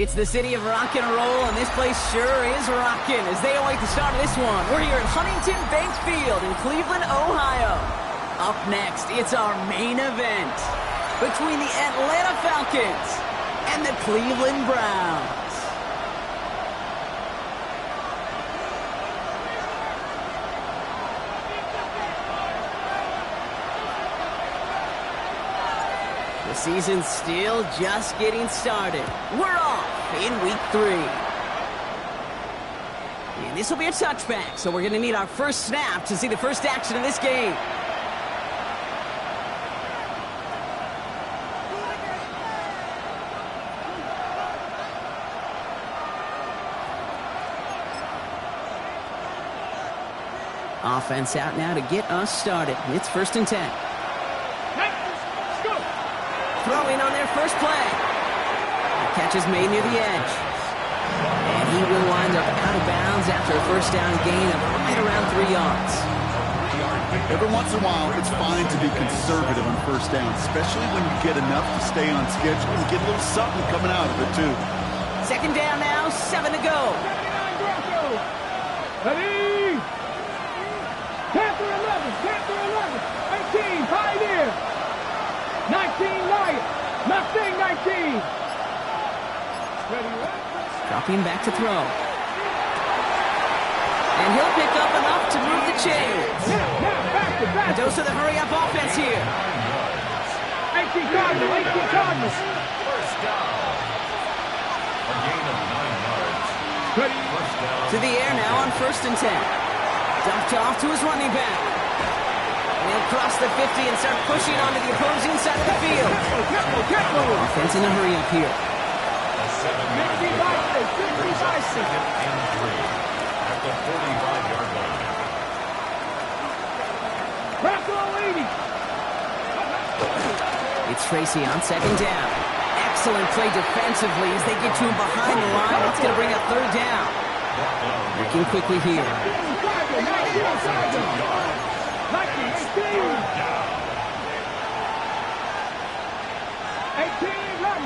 It's the city of rock and roll, and this place sure is rocking as they await the start of this one. We're here at Huntington Bank Field in Cleveland, Ohio. Up next, it's our main event between the Atlanta Falcons and the Cleveland Browns. The season's still just getting started. We're off in week 3. And this will be a touchback, so we're going to need our first snap to see the first action of this game. Offense out now to get us started. It's 1st and 10. Throwing on their first play. The catch is made near the edge. And he will wind up out of bounds after a first down gain of right around 3 yards. Every once in a while, it's fine to be conservative on first down, especially when you get enough to stay on schedule and get a little something coming out of it, too. 2nd down now, 7 to go. Ready? 10 through 11, 10 through 11, 18, Pioneer. 19, Lions. Nothing, 19. Ready, dropping back to throw. And he'll pick up enough to move the chains. Now, A dose of the hurry-up offense here. 18 Cardinals, 18 Cardinals. First down. A gain of 9 yards. Ready? To the air now on 1st and 10. Dumped off to his running back. And he'll cross the 50 and start pushing onto the opposing side of the field. Offense in a hurry-up here. A 7-yard brings up 2nd and 3 at the 45-yard line. Bracco 80. It's Tracy on 2nd down. Excellent play defensively as they get to him behind the line. That's going to bring up 3rd down. Looking quickly here.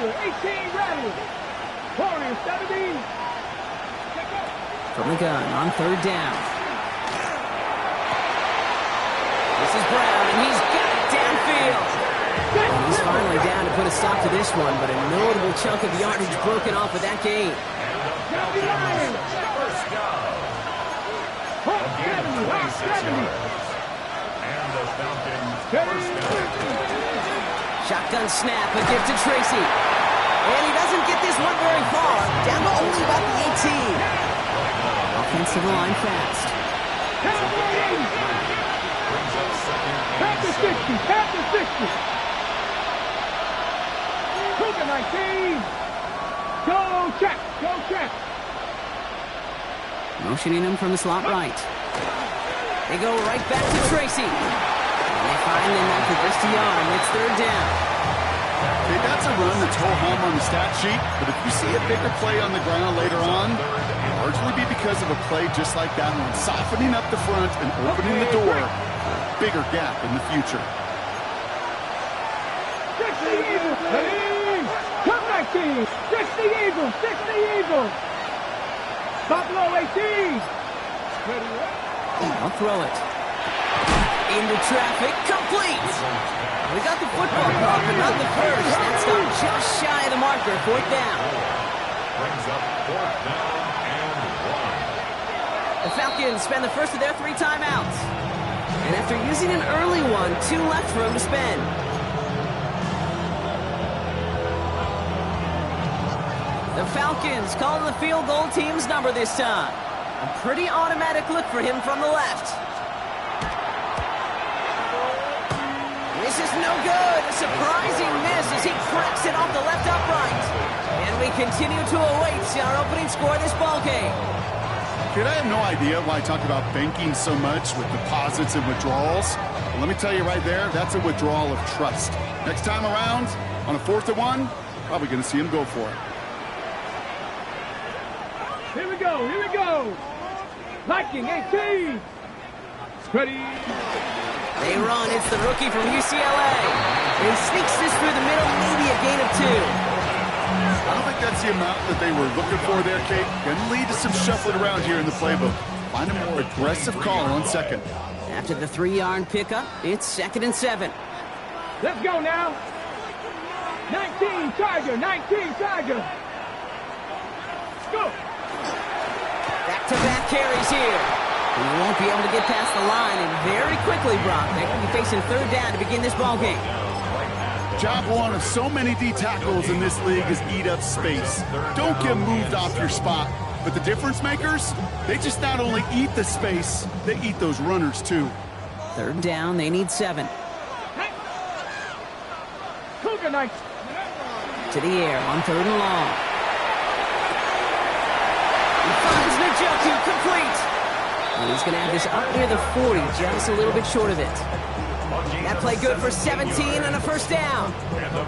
18 ready. 40, 70. From the gun on 3rd down. This is Brown, and he's got it downfield. And he's finally down to put a stop to this one, but a notable chunk of yardage broken off with that gain. First down. A gain of 26 yards. And the Falcons first down. Shotgun snap, a gift to Tracy. And he doesn't get this one very far. Down to only about the 18. Offensive line fast. Brings up 2nd Back to 60, and 7. back to 60. Cougar 19. Go check, go check. Motioning him from the slot right. They go right back to Tracy. And they find him after just a yard. It's 3rd down. Okay, that's a run that's ho-hum on the stat sheet, but if you see a bigger play on the ground later on, it'll largely be because of a play just like that one, softening up the front and opening the door for a bigger gap in the future. 60 Eagles. Ready? Come 19. 60 Eagles, 60 Eagles. Buffalo 18. Ready? I'll throw it. Into traffic, complete. We got the football caught, but not the first. That's not just shy of the marker. 4th down. Brings up 4th down and 1. The Falcons spend the first of their 3 timeouts. And after using an early one, 2 left for him to spend. The Falcons calling the field goal team's number this time. A pretty automatic look for him from the left. This is no good. A surprising miss as he cracks it off the left upright. And we continue to await our opening score of this ballgame. Kid, I have no idea why I talk about banking so much with deposits and withdrawals. But let me tell you right there, that's a withdrawal of trust. Next time around, on a 4th and 1, probably going to see him go for it. Here we go, here we go. Viking 18. Ready? They run. It's the rookie from UCLA. He sneaks this through the middle, maybe a gain of 2. I don't think that's the amount that they were looking for there, Kate. Going to lead to some shuffling around here in the playbook. Find a more aggressive call on second. After the 3-yard pickup, it's 2nd and 7. Let's go now. 19 Tiger, 19 Tiger. Go. Back-to-back carries here. And he won't be able to get past the line, and very quickly, Brock, they could be facing 3rd down to begin this ball game. Job one of so many D tackles in this league is eat up space. Don't get moved off your spot. But the difference makers, they just not only eat the space, they eat those runners too. 3rd down, they need 7. Cougar Knights. To the air on 3rd and long. He finds Njoku complete. And he's going to have this up near the 40, just a little bit short of it. That play good for 17 and a 1st down.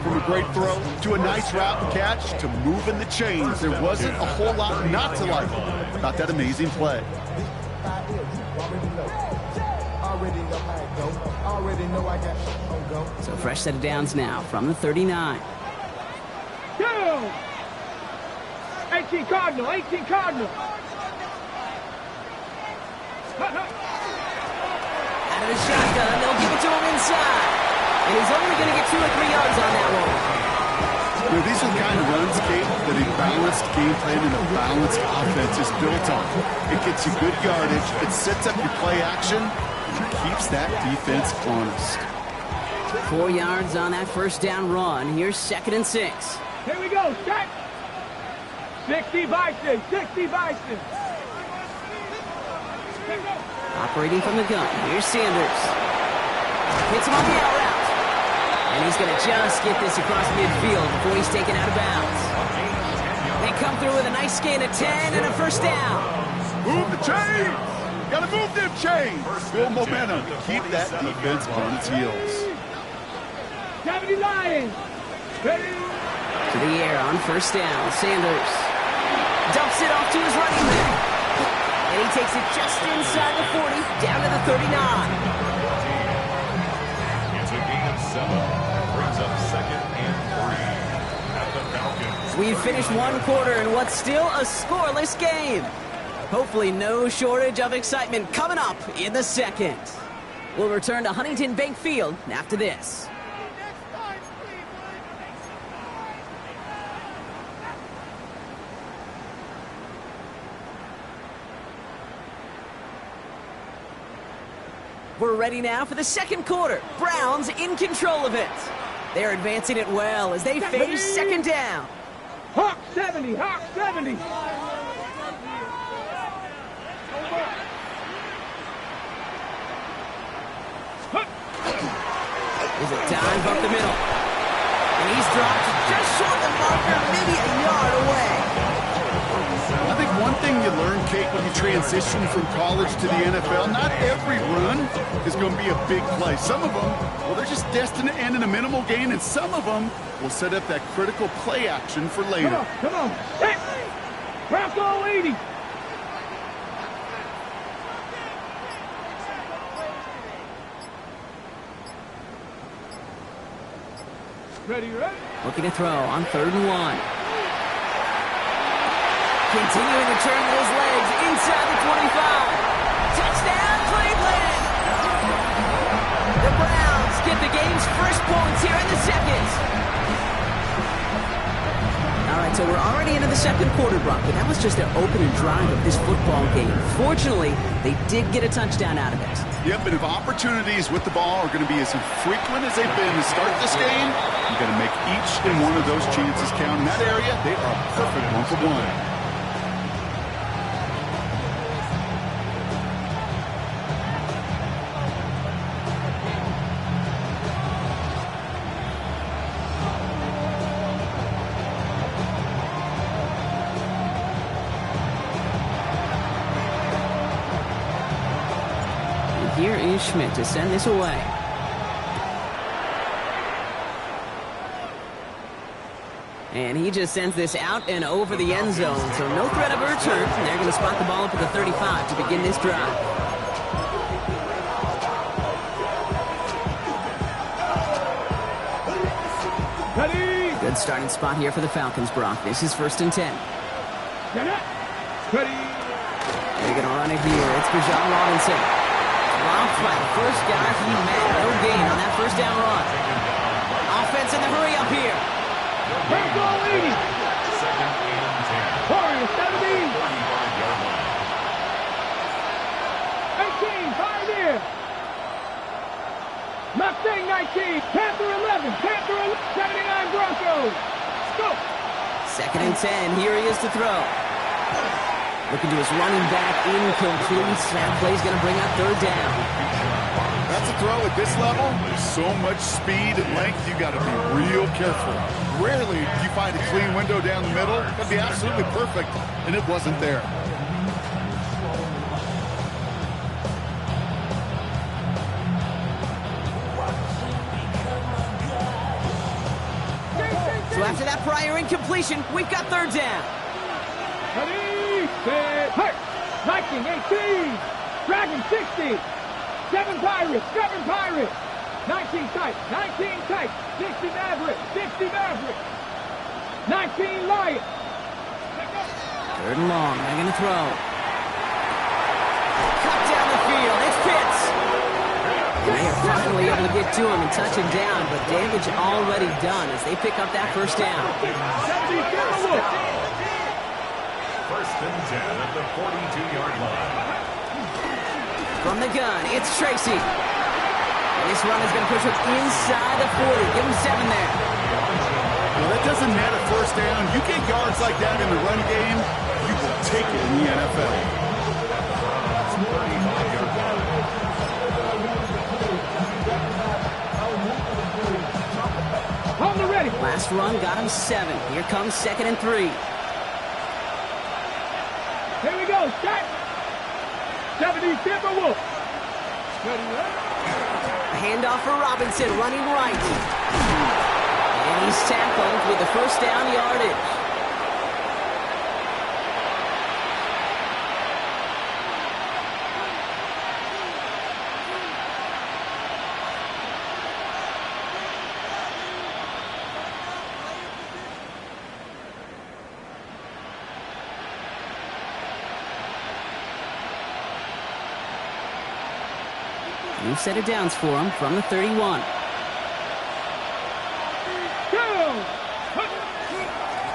From a great throw to a nice route and catch to moving the chains, there wasn't a whole lot not to like about that amazing play. So fresh set of downs now from the 39. Go. 18 Cardinal, 18 Cardinal. Out of the shotgun, they'll give it to him inside. And he's only going to get 2 or 3 yards on that one. You know, these are the kind of runs, Kate, that a balanced game plan and a balanced offense is built on. It gets you good yardage, it sets up your play action, and it keeps that defense honest. 4 yards on that 1st down run. Here's 2nd and 6. Here we go, set. 60 Bison, 60 Bison. Operating from the gun. Here's Sanders. Hits him on the out route. And he's going to just get this across midfield before he's taken out of bounds. They come through with a nice gain of 10 and a 1st down. Move the chains! Gotta move them chains! Build momentum. Keep that defense on its heels. 70 Lions. Ready. To the air on 1st down. Sanders dumps it off to his running back. And he takes it just inside the 40, down to the 39. It's a gain of 7. Brings up 2nd and 3 at the Falcons. We've finished 1 quarter in what's still a scoreless game. Hopefully no shortage of excitement coming up in the 2nd. We'll return to Huntington Bank Field after this. We're ready now for the 2nd quarter. Browns in control of it. They're advancing it well as they face 2nd down. Hawk 70, Hawk 70. There's a dive up the middle. And he's dropped just short of the marker, maybe a yard away. I think one thing you learn, Kate, when you transition from college to the NFL, not every run is going to be a big play. Some of them, well, they're just destined to end in a minimal gain, and some of them will set up that critical play action for later. Come on. Hey. Bronco 80. Ready, ready. Looking to throw on 3rd and 1. Continuing to turn those legs inside the 25. Touchdown, Cleveland! The Browns get the game's first points here in the 2nd. All right, so we're already into the 2nd quarter, Brock, but that was just an opening drive of this football game. Fortunately, they did get a touchdown out of it. Yep, and if opportunities with the ball are going to be as infrequent as they've been to start this game, you got to make each and one of those chances count. In that area, they are a perfect 1-for-1. Here is Schmidt to send this away. And he just sends this out and over the end zone. So no threat of a return. They're going to spot the ball up at the 35 to begin this drive. Ready. Good starting spot here for the Falcons, Brock. This is 1st and 10. Ready. They're going to run it here. It's Bijan Robinson. Dropped by the first guy he met. No gain on that first down run. Offense in the hurry up here. First ball 80. Second and 10. Warriors 70. 45-yard line. 18, 5 here. Mustang 19, Panther 11, Panther 79 Broncos. Go. 2nd and 10. Here he is to throw. Looking to his running back, incomplete. That play's going to bring up 3rd down. That's a throw at this level. There's so much speed and length, you got to be real careful. Rarely do you find a clean window down the middle. That'd be absolutely perfect, and it wasn't there. So after that prior incompletion, we've got 3rd down. Ready, set, hurt. Viking 18, Dragon 60, 7 Pirates, 19 tight, 19 tight, 60 Maverick, 19 Lions. 3rd and long. They're going to throw. Cut down the field. It's Pitts. They are finally able to get to him and touch him down, but damage already done as they pick up that 1st down. 1st and 10 at the 42-yard line. From the gun, it's Tracy. And this run is going to push him inside the 40. Give him 7 there. Well, that doesn't net a 1st down. You get yards like that in the run game, you will take it in the NFL. 35-yard line. On the ready. Last run got him 7. Here comes 2nd and 3. Here we go, set. 70 Timberwolves. A handoff for Robinson, running right. And he's tackled with the 1st down yardage. New set of downs for him from the 31.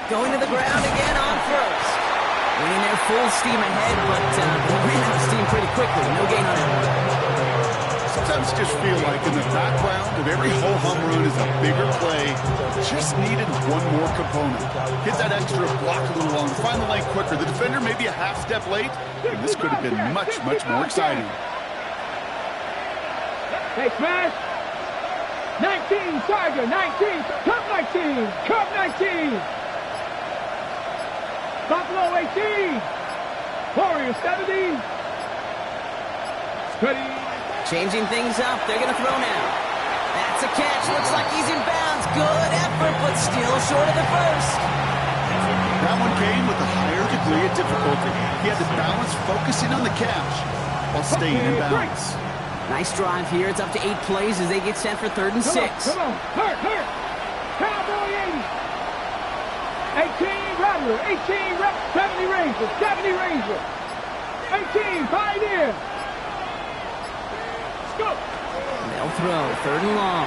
Going to the ground again on 1st. Winning their full steam ahead, but ran out of steam pretty quickly. No gain on that. Sometimes you just feel like in the background of every ho-hum run is a bigger play. Just needed one more component. Hit that extra block a little longer. Find the lane quicker. The defender may be a half step late, and this could have been much, much more exciting. Hey, smash. 19, Tiger, 19, Cup 19, Cup 19. Buffalo 18, Warriors 70. Ready. Changing things up. They're going to throw now. That's a catch. Looks like he's in bounds. Good effort, but still short of the 1st. That one came with a higher degree of difficulty. He had to balance focusing on the catch while staying in bounds. Nice drive here. It's up to 8 plays as they get set for 3rd and 6. Come on, hurt. Cowboy 80. 18, Rattler, 18, 70 Ranger, 18, Pioneer. Go. They'll throw. 3rd and long.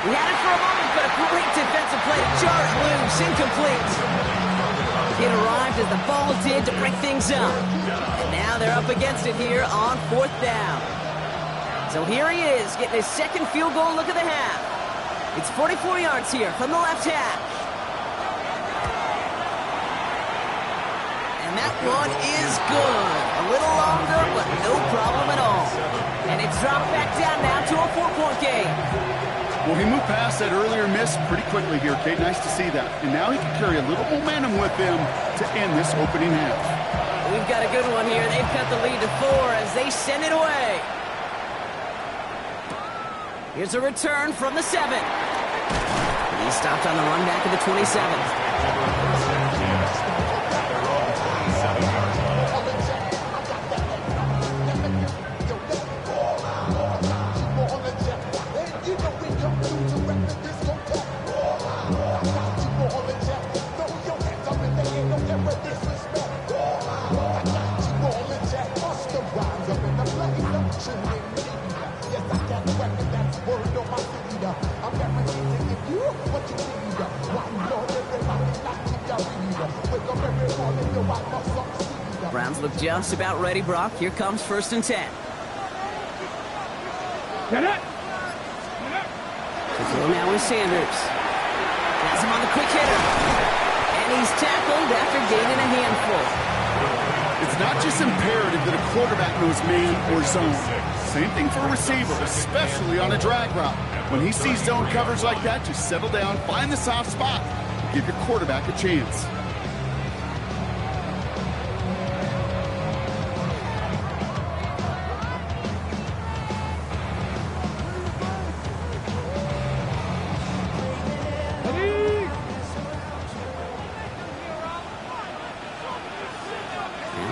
He had it for a moment, but a great defensive play to jar it loose. Incomplete. It arrived as the ball did to break things up. And now they're up against it here on 4th down. So here he is, getting his 2nd field goal look of the half. It's 44 yards here from the left hash. And that one is good. A little longer, but no problem at all. And it's dropped back down now to a 4-point game. Well, he moved past that earlier miss pretty quickly here, Kate. Nice to see that. And now he can carry a little momentum with him to end this opening half. We've got a good one here. They've cut the lead to 4 as they send it away. Here's a return from the 7. He stopped on the run back of the 27th. Browns look just about ready, Brock. Here comes 1st and 10. Get it. To throw now with Sanders. Has him on the quick hitter. And he's tackled after gaining a handful. It's not just imperative that a quarterback knows man or zone. Same thing for a receiver, especially on a drag route. When he sees zone coverage like that, just settle down, find the soft spot, and give your quarterback a chance.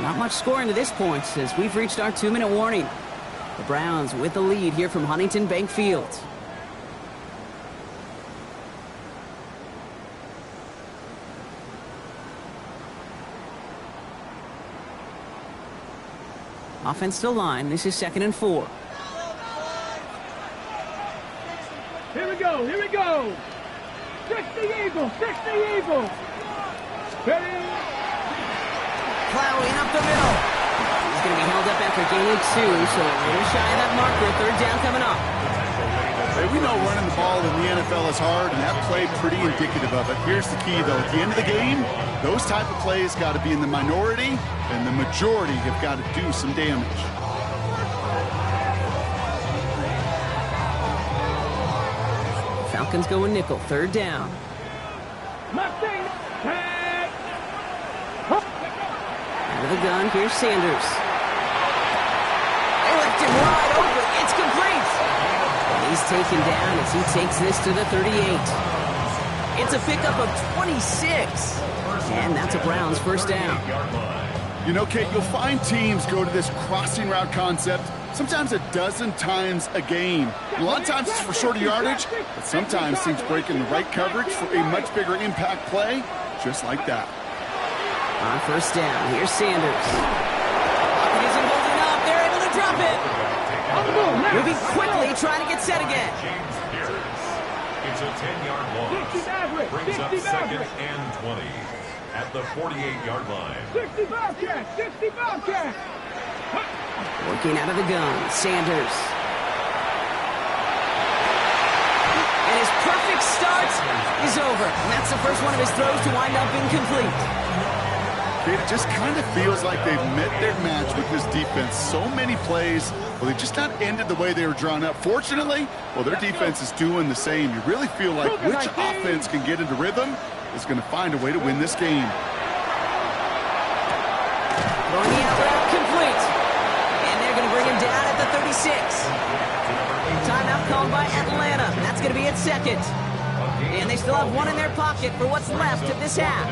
Not much scoring to this point as we've reached our 2-minute warning. The Browns with the lead here from Huntington Bank Field. Offense still line. This is 2nd and 4. Here we go. Here we go. 60 Eagles. 60 Eagles. Ready. Plowing up the middle. He's going to be held up after gaining 2, so a little shy of that marker. 3rd down coming up. Hey, we know running the ball in the NFL is hard, and that play pretty indicative of it. Here's the key, though. At the end of the game, those type of plays got to be in the minority, and the majority have got to do some damage. Falcons going nickel. 3rd down. Mustang. Out of the gun, here's Sanders. They left him wide open. It's complete. And he's taken down as he takes this to the 38. It's a pickup of 26. And that's a Browns 1st down. You know, Kate, you'll find teams go to this crossing route concept sometimes a dozen times a game. And a lot of times it's for shorter yardage, but sometimes teams break in the right coverage for a much bigger impact play, just like that. On 1st down, here's Sanders. Pocket isn't holding up. They're able to drop it. Moving quickly, trying to get set again. It's a 10-yard loss. Brings up 2nd and 20 at the 48-yard line. 60 Bobcat. 60 Bobcat. Working out of the gun, Sanders. And his perfect start is over. And that's the first one of his throws to wind up incomplete. It just kind of feels like they've met their match with this defense. So many plays, well, they just not ended the way they were drawn up. Fortunately, well, their defense is doing the same. You really feel like which offense can get into rhythm is going to find a way to win this game. Throwing the out route complete. And they're going to bring him down at the 36. Timeout called by Atlanta. That's going to be at 2nd. And they still have 1 in their pocket for what's left of this half.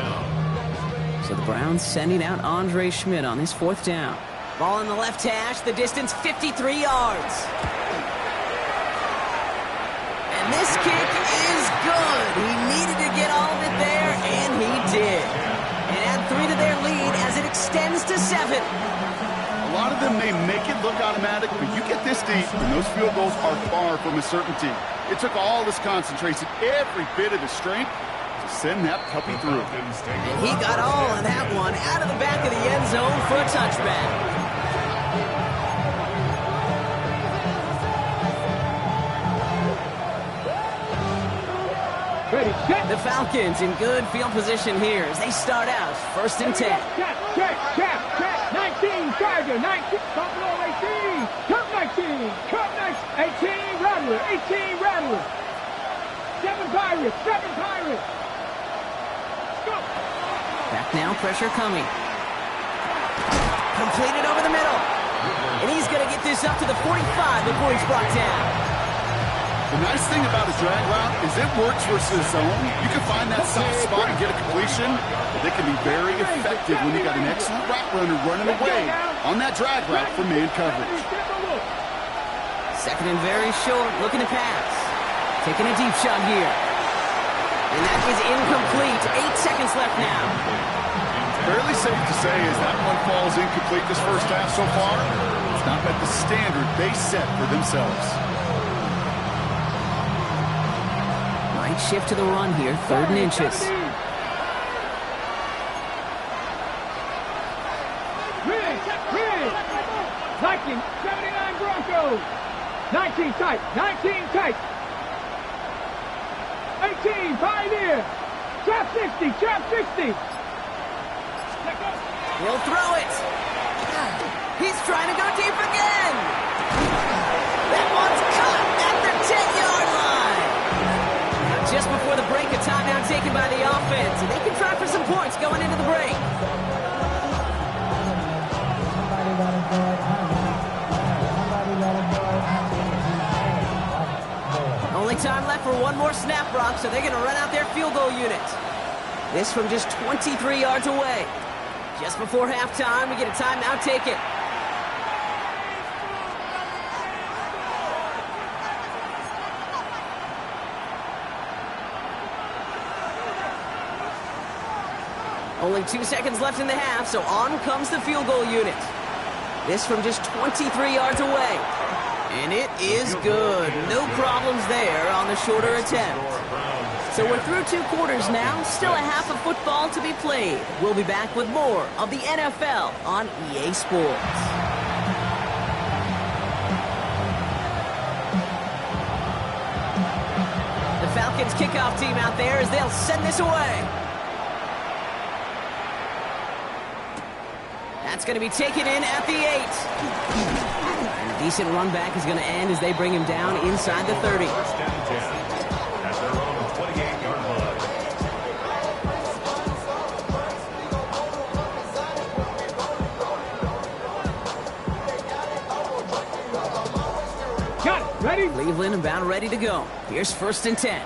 So the Browns sending out Andre Schmidt on his 4th down. Ball in the left hash, the distance 53 yards. And this kick is good. He needed to get all of it there, and he did. And add 3 to their lead as it extends to 7. A lot of them may make it look automatic, but you get this deep, and those field goals are far from a certainty. It took all his concentration, every bit of his strength, send that puppy through. And he got all of that one out of the back of the end zone for a touchback. Ready, set. The Falcons in good field position here as they start out 1st and 10. Check. 19, Tiger, 19, Buffalo 18, Cup 19, Cup 18, Rattler, 18, Rattler. 7 Pirates. Back now, pressure coming. Completed over the middle. And he's going to get this up to the 45 before he's brought down. The nice thing about a drag route is it works versus zone. You can find that soft spot and get a completion, but they can be very effective when you got an excellent route runner running away on that drag route for man coverage. 2nd and very short, looking to pass. Taking a deep shot here. And that is incomplete. 8 seconds left now. Fairly safe to say as that one falls incomplete this first half so far, it's not met the standard they set for themselves. Right shift to the run here, 3rd and inches. 19 tight. 19 tight. 18, pioneer. Trap 60, trap 60. He'll throw it. He's trying to go deep again. That one's caught at the 10-yard line. Just before the break, a timeout taken by the offense, and they can try for some points going into the break. Only time left for one more snap, Brock, so they're going to run out their field goal unit. This from just 23 yards away. Just before halftime, we get a timeout taken. Only 2 seconds left in the half, so on comes the field goal unit. This from just 23 yards away. And it is good. No problems there on the shorter attempt. So we're through 2 quarters now. Still a half of football to be played. We'll be back with more of the NFL on EA Sports. The Falcons kickoff team out there as they'll send this away. That's going to be taken in at the 8. And a decent run back is going to end as they bring him down inside the 30. First and 10 at their own 28-yard line. Got it. Ready? Cleveland about ready to go. Here's first and 10.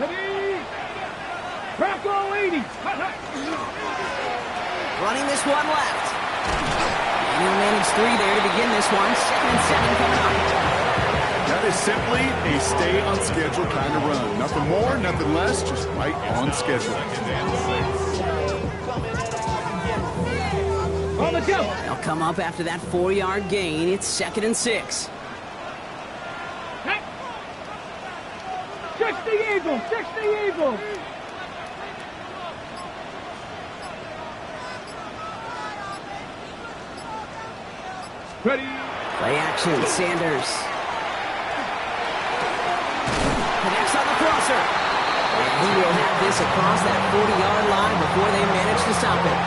Ready? Bronco 80. Running this one left. And he'll manage 3 there to begin this one. 2nd and 7 coming up. That is simply a stay on schedule kind of run. Nothing more, nothing less, just right on schedule. On the go. They'll come up after that 4-yard gain. It's 2nd and 6. 60 Eagles, 60 Eagles. Ready? Play action, Sanders. Connects on the crosser. And he will have this across that 40-yard line before they manage to stop it.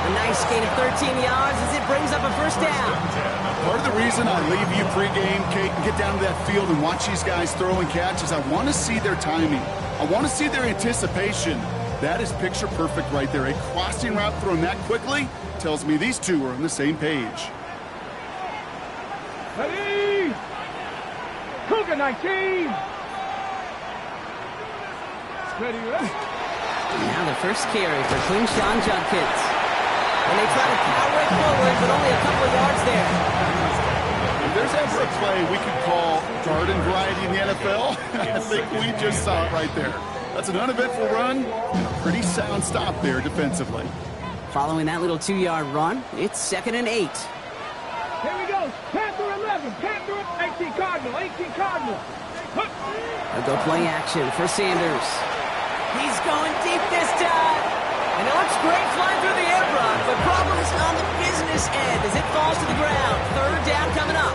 A nice gain of 13 yards as it brings up a first down. Part of the reason I leave you pregame, Kate, and get down to that field and watch these guys throw and catch is I want to see their timing. I want to see their anticipation. That is picture perfect right there. A crossing route thrown that quickly tells me these two are on the same page. Ready? Cougar 19. Ready, ready. Now the first carry for Quinshawn Judkins. And they try to power it forward, but only a couple of yards there. If there's ever a play we could call garden variety in the NFL, I think we just saw it right there. That's an uneventful run and a pretty sound stop there defensively. Following that little 2-yard run, it's 2nd and 8. Here we go. Panther 11. Panther 18 Cardinal. 18 Cardinal. They'll go play action for Sanders. He's going deep this time. And it looks great flying through the air, Brock, but problems on the business end as it falls to the ground. 3rd down coming up.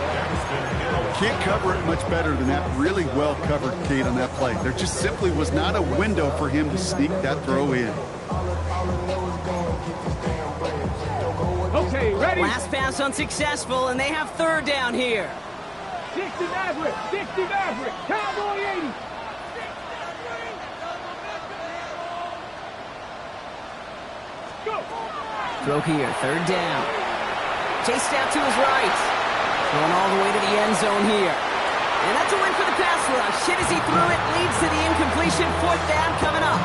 Can't cover it much better than that. Really well covered, Kate, on that play. There just simply was not a window for him to sneak that throw in. Okay, ready? Last pass unsuccessful, and they have 3rd down here. 60 Maverick. 60 Maverick. Cowboy 80. Go. Throw here, 3rd down. Chased out to his right. Going all the way to the end zone here. And that's a win for the pass rush. Hit as he threw it, leads to the incompletion. 4th down coming up.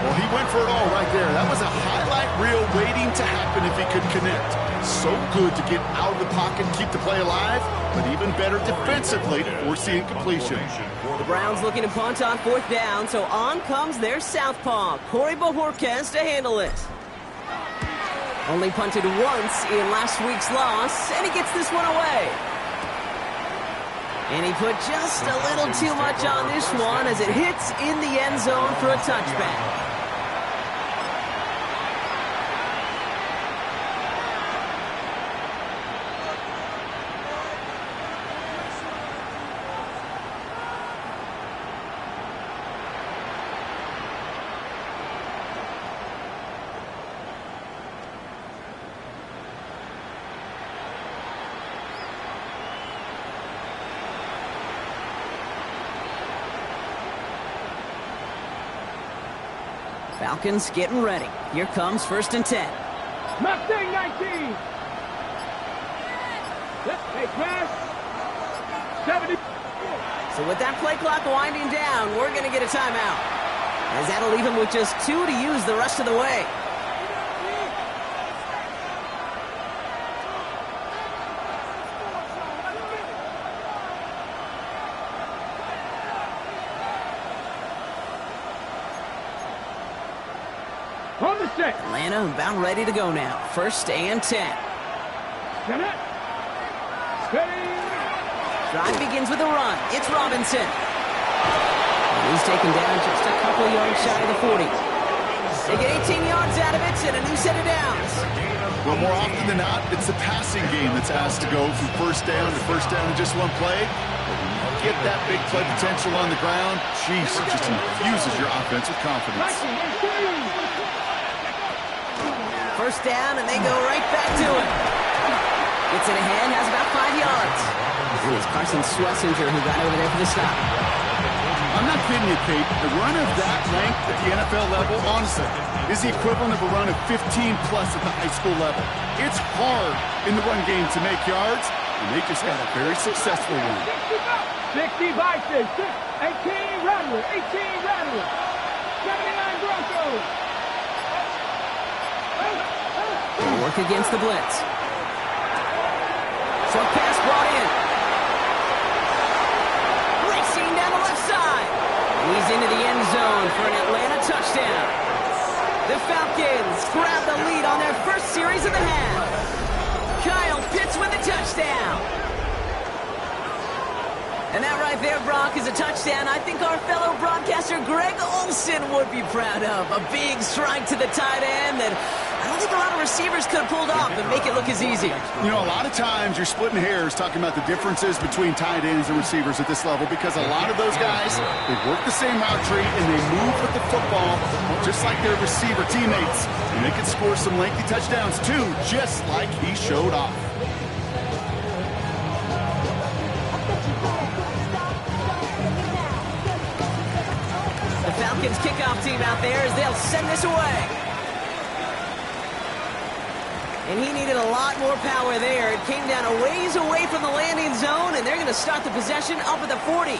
Well, he went for it all right there. That was a highlight reel waiting to happen if he could connect. So good to get out of the pocket and keep the play alive, but even better defensively to force the incompletion. The Browns looking to punt on 4th down, so on comes their southpaw, Corey Bojorquez, to handle it. Only punted once in last week's loss, and he gets this one away. And he put just a little too much on this one as it hits in the end zone for a touchback. Falcons getting ready. Here comes 1st and 10. Mustang 19. Hey, pass. 70. So with that play clock winding down, we're going to get a timeout, as that'll leave him with just 2 to use the rest of the way. On the set. Atlanta about ready to go now. 1st and 10. Get it. Ready. Drive begins with a run. It's Robinson. And he's taken down just a couple of yards shy of the 40. They get 18 yards out of it and a new set of downs. Well, more often than not, it's the passing game that's asked to go from 1st down to 1st down in just one play. But when you get that big play potential on the ground, geez, it just infuses your offense with confidence. 1st down, and they go right back to it. Gets it ahead, has about 5 yards. It was Carson Schlesinger who got over there for the stop. I'm not kidding you, Kate. A run of that length at the NFL level, honestly, is the equivalent of a run of 15-plus at the high school level. It's hard in the run game to make yards, and they just had a very successful one. 60 Vikings. 18 Rattler. 18 Rattler. 79 Broncos. They work against the blitz. Short pass brought in. Racing down the left side. He's into the end zone for an Atlanta touchdown. The Falcons grab the lead on their first series of the half. Kyle Pitts with a touchdown. And that right there, Brock, is a touchdown I think our fellow broadcaster Greg Olson would be proud of. A big strike to the tight end that I don't think a lot of receivers could have pulled off and make it look as easy. You know, a lot of times you're splitting hairs talking about the differences between tight ends and receivers at this level because a lot of those guys, they work the same route tree and they move with the football just like their receiver teammates. And they can score some lengthy touchdowns too, just like he showed off. The Falcons kickoff team out there as they'll send this away. And he needed a lot more power there. It came down a ways away from the landing zone, and they're going to start the possession up at the 40.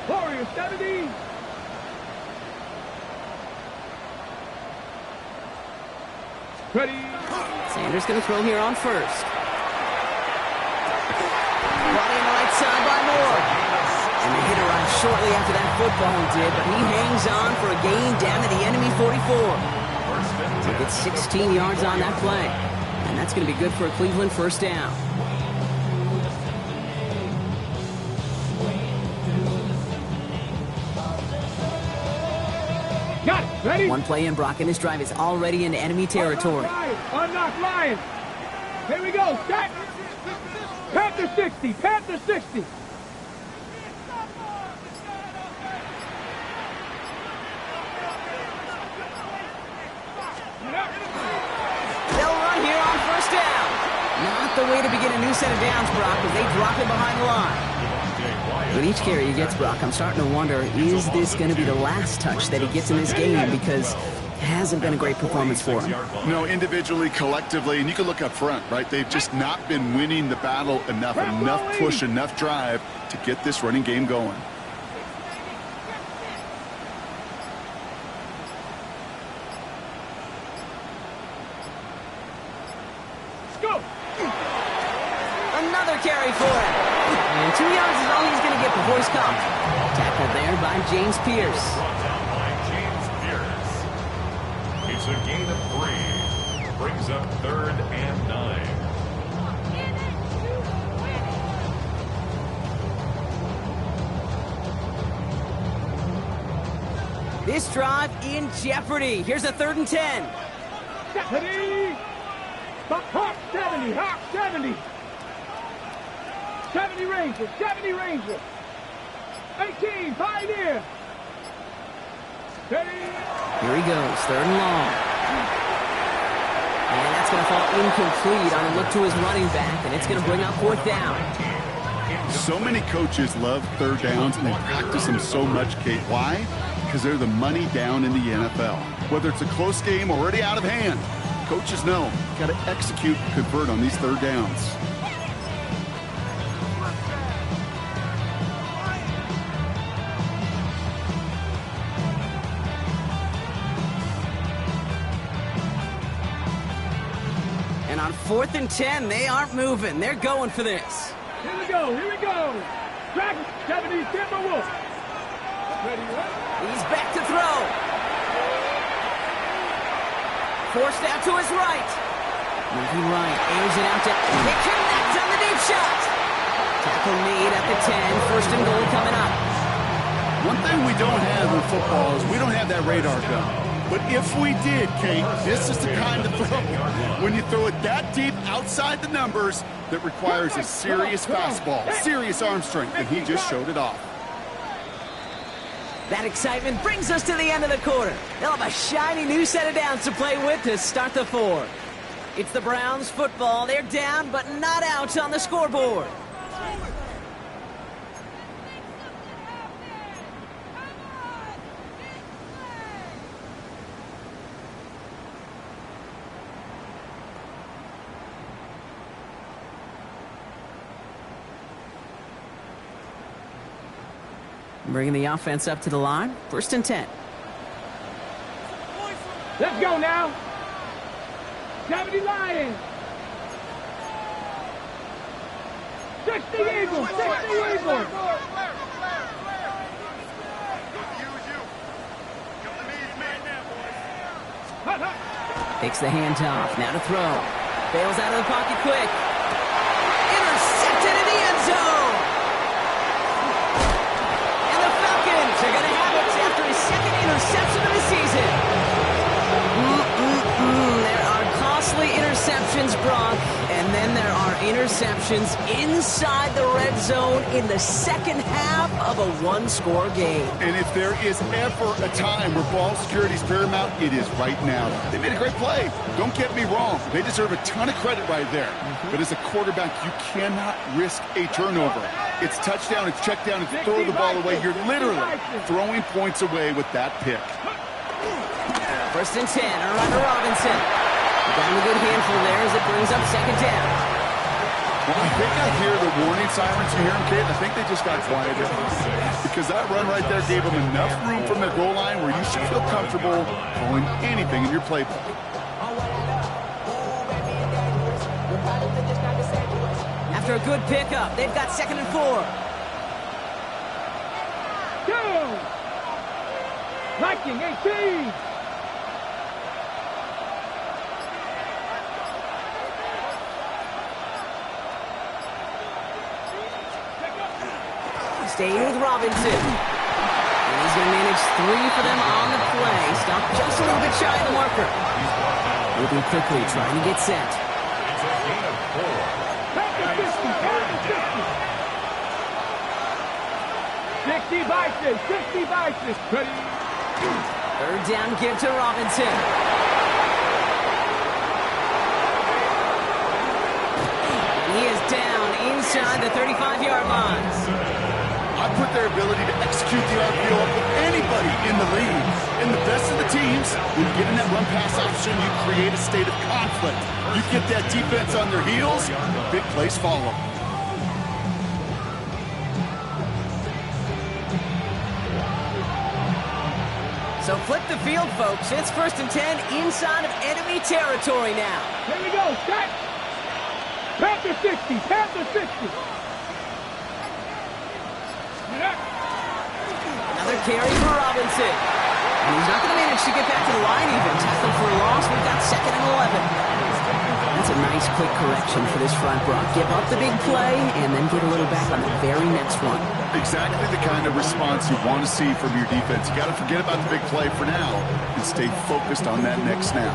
Warriors 70. Ready. Sanders going to throw here on 1st. Brought in right side by Moore. And the hit arrived shortly after that football did, but he hangs on for a gain down to the enemy 44. So gets 16 yards on that play. And that's going to be good for a Cleveland 1st down. Got it. Ready? One play in, Brock, and this drive is already into enemy territory. Unlock Lions. Here we go. Set. Panther 60. Panther 60. They'll run here on 1st down. Not the way to begin a new set of downs, Brock, as they drop it behind the line. With each carry he gets, Brock, I'm starting to wonder, is this going to be the last touch that he gets in this game? Because it hasn't been a great performance for him. No, individually, collectively, and you can look up front, right? They've just not been winning the battle enough push, enough drive to get this running game going. Go. Another carry for him. And 2 yards is all he's going to get before he's caught. Tackled there by James Pierce. Brought down by James Pierce. It's a gain of 3. Brings up 3rd and 9. This drive in jeopardy. Here's a 3rd and 10. Ready? Hawk 70, Hawk 70. 70 Ranger, 70 Ranger. 18, Pioneer. Ready? Here he goes, 3rd and long. And that's going to fall incomplete on a look to his running back, and it's going to bring up 4th down. So many coaches love 3rd downs, and they practice them so much, Kate. Why? Because they're the money down in the NFL. Whether it's a close game or already out of hand, coaches know got to execute and convert on these 3rd downs. And on 4th and 10, they aren't moving. They're going for this. Here we go, here we go. Dragon 70, Timberwolf. Ready, what? He's back to throw. Forced out to his right. Moving right, airs it out to... It connects on the deep shot. Tackle made at the 10. 1st and goal coming up. One thing we don't have in football is we don't have that radar gun. But if we did, Kate, this is the kind of throw, when you throw it that deep outside the numbers, that requires a serious fastball, serious arm strength, and he just showed it off. That excitement brings us to the end of the quarter. They'll have a shiny new set of downs to play with to start the 4th. It's the Browns football. They're down, but not out on the scoreboard. Bringing the offense up to the line. 1st and 10. Let's go now. 70 Lions. 60 Eagles, 60 Eagles. Takes the handoff. Now to throw. Bails out of the pocket quick. Intercepted in the end zone. They're going to have it after his 2nd interception of the season. There are costly interceptions, Brock, and then there are interceptions inside the red zone in the 2nd half of a 1-score game. And if there is ever a time where ball security is paramount, it is right now. They made a great play. Don't get me wrong. They deserve a ton of credit right there. But as a quarterback, you cannot risk a turnover. It's touchdown, it's check down, it's throw the ball away. You're literally throwing points away with that pick. 1st and 10, around to Robinson. Got a good handful there as it brings up 2nd down. Well, I think I hear the warning sirens. You hear them, Kate? I think they just got quieted. Because that run right there gave them enough room from their goal line where you should feel comfortable throwing anything in your playbook. After a good pickup, they've got 2nd and 4. Go! Viking 18. Staying with Robinson. And he's going to manage 3 for them on the play. Stopped just a little bit shy of the marker. Moving quickly, trying to get set. 60 Vices, 60 Vices. Ready? 3rd down, give to Robinson. And he is down inside the 35-yard line. I put their ability to execute the RPO up with anybody in the league. And the best of the teams, when you get in that run-pass option, you create a state of conflict. You get that defense on their heels, big plays follow. So flip the field, folks. It's 1st and 10 inside of enemy territory now. Here we go, set. Panther 60, Panther 60. Another carry for Robinson. And he's not going to manage to get back to the line even. Tackle for a loss. We've got 2nd and 11. That's a nice quick correction for this front, Brock. Give up the big play and then get a little back on the very next one. Exactly the kind of response you want to see from your defense. You got to forget about the big play for now and stay focused on that next snap.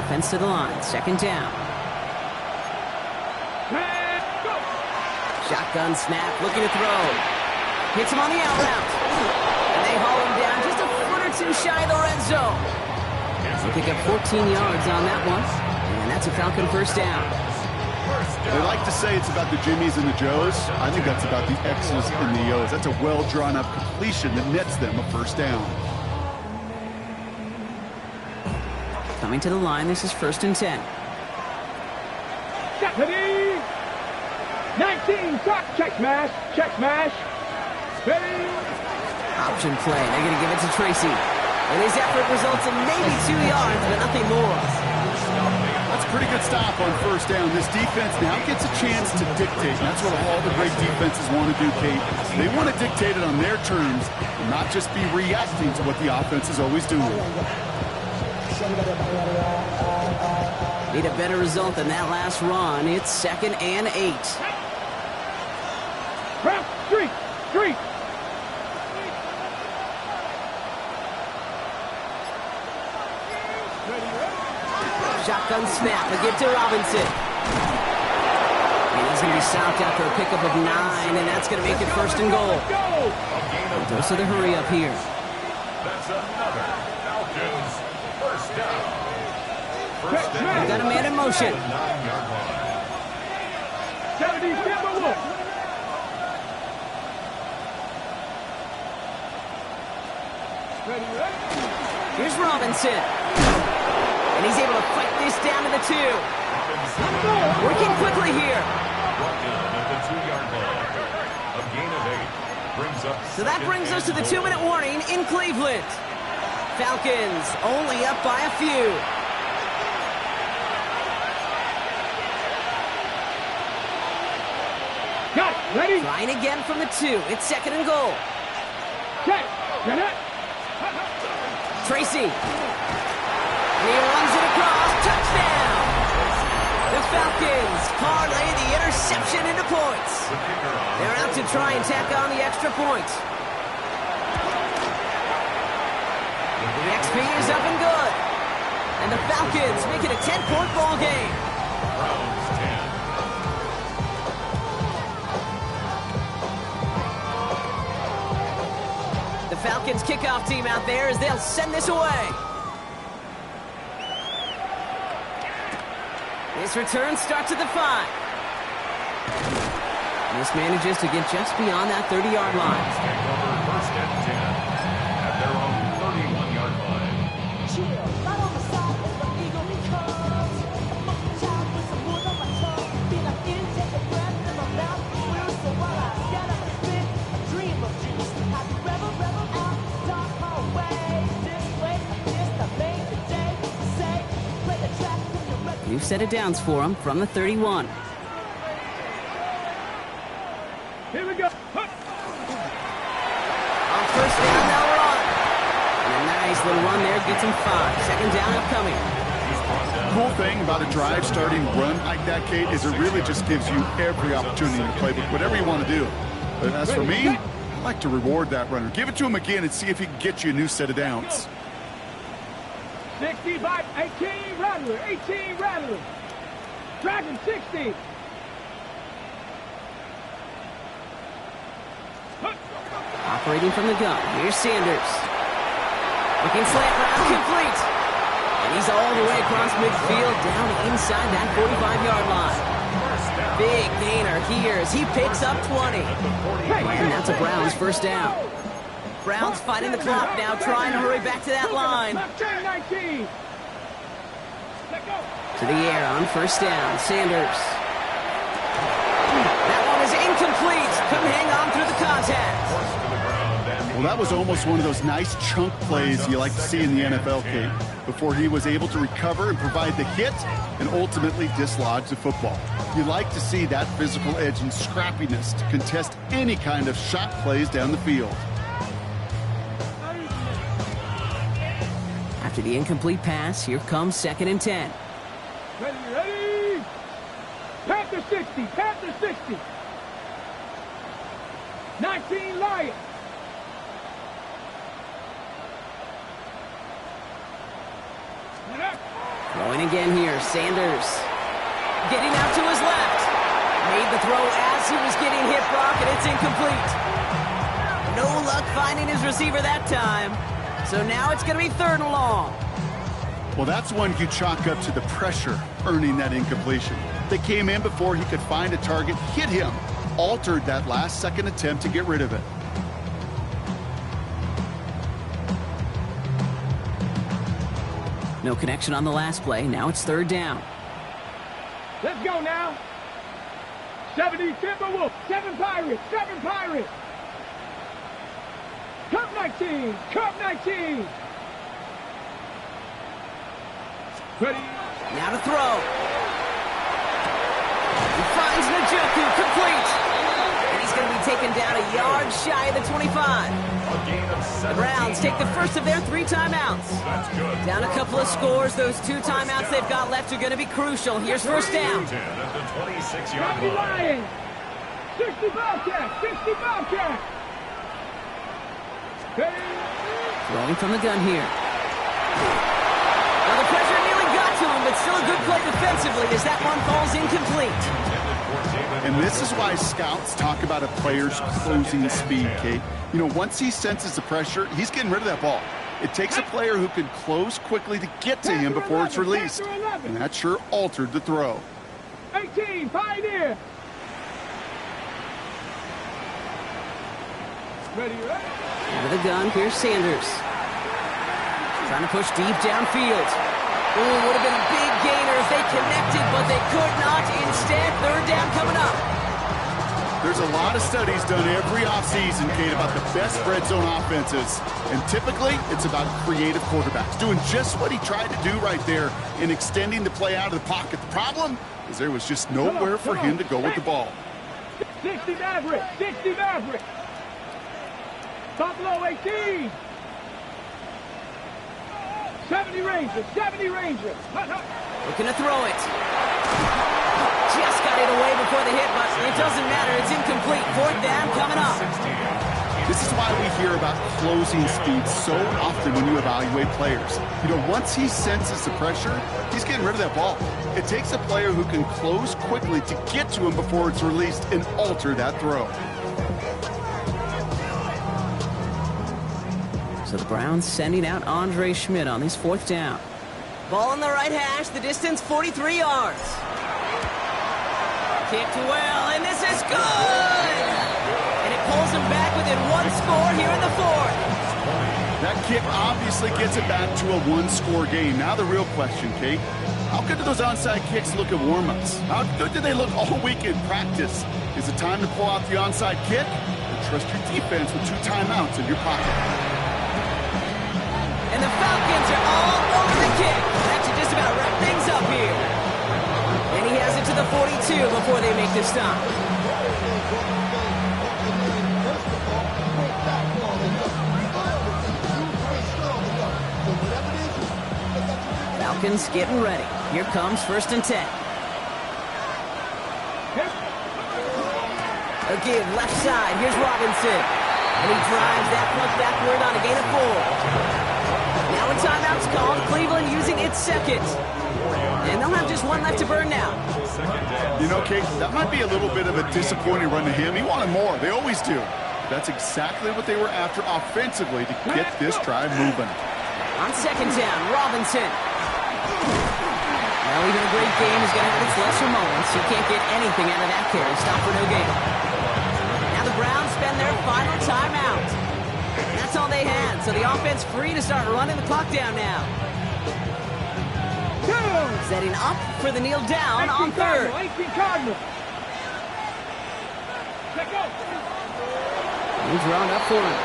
offense to the line. Second down. Shotgun snap, looking to throw. Hits him on the out route. And they haul him down just a foot or two shy of the red zone. They pick up 14 yards on that one. And that's a Falcon first down. They like to say it's about the Jimmies and the Joes. I think that's about the X's and the O's. That's a well-drawn-up completion that nets them a first down. Coming to the line, this is 1st and 10. Ready? 19, check smash, ready? Option play, they're going to give it to Tracy. And his effort results in maybe 2 yards, but nothing more. That's a pretty good stop on first down. This defense now gets a chance to dictate. And that's what all the great defenses want to do, Kate. They want to dictate it on their terms and not just be reacting to what the offense is always doing. Need a better result than that last run. It's 2nd and 8. Street. Shotgun snap, they give to Robinson. And he's going to be stopped after a pickup of 9, and that's going to make it 1st and goal. Dose of the hurry up here. That's another Falcons first down. First down. They've got a man in motion. 9-yard line. 70, stand by look. Ready? Here's Robinson. And he's able to fight this down to the 2. Working quickly here. Brought down at the 2-yard line. A gain of 8 brings up. So that brings us to the 2-minute warning in Cleveland. Falcons only up by a few. Got it. Ready? Trying again from the 2. It's 2nd and goal. Check. Get it. Tracy. And he runs it across. Touchdown. The Falcons parlay the interception into points. They're out to try and tack on the extra point. The XP is up and good. And the Falcons make it a 10-point ball game. Browns 10. The Falcons kickoff team out there as they'll send this away. This return starts at the 5. This manages to get just beyond that 30-yard line. Take over 1st and 10 at their own 31-yard line. New set of downs for him from the 31. Here we go. On first down, they'll run. And a nice little run there gets him 5. 2nd down upcoming. Cool thing about a drive starting run like that, Kate, is it really just gives you every opportunity to play with whatever you want to do. But as for me, I like to reward that runner. Give it to him again and see if he can get you a new set of downs. 65, 18 Rattler. Dragon 60. Operating from the gun. Here's Sanders. Looking slant route complete. And he's all the way across midfield down inside that 45-yard line. Big gainer here as he picks up 20. And that's a Browns first down. Browns fighting the clock now, trying to hurry back to that line. To the air on first down. Sanders. That one is incomplete. Couldn't hang on through the contact. Well, that was almost one of those nice chunk plays you like to see in the NFL, Kate, before he was able to recover and provide the hit and ultimately dislodge the football. You like to see that physical edge and scrappiness to contest any kind of shot plays down the field. After the incomplete pass, here comes 2nd and 10. Ready? Panther 60. 19 Lions. Throwing Throwing again here, Sanders. Getting out to his left. Made the throw as he was getting hit, Brock, and it's incomplete. No luck finding his receiver that time. So now it's going to be 3rd and long. Well, that's one you chalk up to the pressure earning that incompletion. They came in before he could find a target, hit him, altered that last-second attempt to get rid of it. No connection on the last play. Now it's 3rd down. Let's go now. 70 Timberwolves, 7 Pirates, 7 Pirates. Cup 19, Cup 19. Ready. Now to throw. He finds Njoku, complete. And he's going to be taken down a yard shy of the 25. The Browns take the first of their 3 timeouts. Down a couple of scores. Those 2 timeouts they've got left are going to be crucial. Here's 1st down. 60 Lions, 60 Bobcats, 60 Bobcats. Throwing from the gun here. Well, the pressure nearly got to him, but still a good play defensively as that one falls incomplete. And this is why scouts talk about a player's closing speed, Kate. You know, once he senses the pressure, he's getting rid of that ball. It takes a player who can close quickly to get to him before it's released. And that sure altered the throw. 18, Pioneer. Ready, ready. Over the gun, here's Sanders. Trying to push deep downfield. Ooh, would have been a big gainer if they connected, but they could not. Instead, 3rd down coming up. There's a lot of studies done every offseason, Kate, about the best red zone offenses. And typically, it's about creative quarterbacks doing just what he tried to do right there in extending the play out of the pocket. The problem is there was just nowhere for him to go with the ball. 60 Maverick, 60 Maverick. Buffalo 18. 70 Rangers, 70 Rangers. Looking to throw it. Just got it away before the hit, but it doesn't matter. It's incomplete. 4th down coming up. This is why we hear about closing speed so often when you evaluate players. You know, once he senses the pressure, he's getting rid of that ball. It takes a player who can close quickly to get to him before it's released and alter that throw. So the Browns sending out Andre Schmidt on this 4th down. Ball in the right hash, the distance 43 yards. Kicked well, and this is good! And it pulls him back within 1 score here in the 4th. That kick obviously gets it back to a 1-score game. Now the real question, Kate, how good do those onside kicks look at warm-ups? How good do they look all week in practice? Is it time to pull out the onside kick? Or trust your defense with 2 timeouts in your pocket? And the Falcons are all over the kick. That should just about wrap things up here. And he has it to the 42 before they make the stop. Falcons getting ready. Here comes 1st and 10. Again, left side. Here's Robinson. And he drives that punt backward on a gain of 4. Now a timeout's called. Cleveland using its 2nd. And they'll have just 1 left to burn now. You know, Kate, that might be a little bit of a disappointing run to him. He wanted more. They always do. That's exactly what they were after offensively to get this drive moving. On 2nd down, Robinson. Well, even a great game is going to have its lesser moments. You can't get anything out of that carry. Stop for no gain. Now the Browns spend their final timeout. That's all they had, so the offense free to start running the clock down now. Setting up for the kneel down on 3rd. 18 Cardinals. Check out. He's drawn up for him.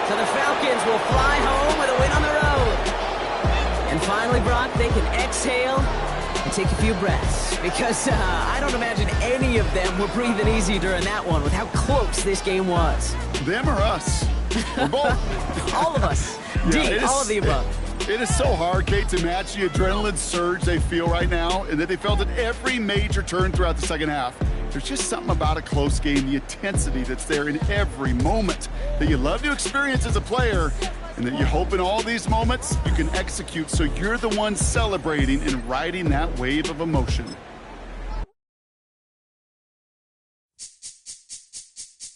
So the Falcons will fly home with a win on the road. And finally, Brock, they can exhale and take a few breaths. Because I don't imagine any of them were breathing easy during that one with how close this game was. Them or us? We're both. All of us. Yeah, all of the above. It is so hard, Kate, to match the adrenaline surge they feel right now and that they felt at every major turn throughout the second half. There's just something about a close game, the intensity that's there in every moment that you love to experience as a player. And that you hope in all these moments you can execute so you're the one celebrating and riding that wave of emotion.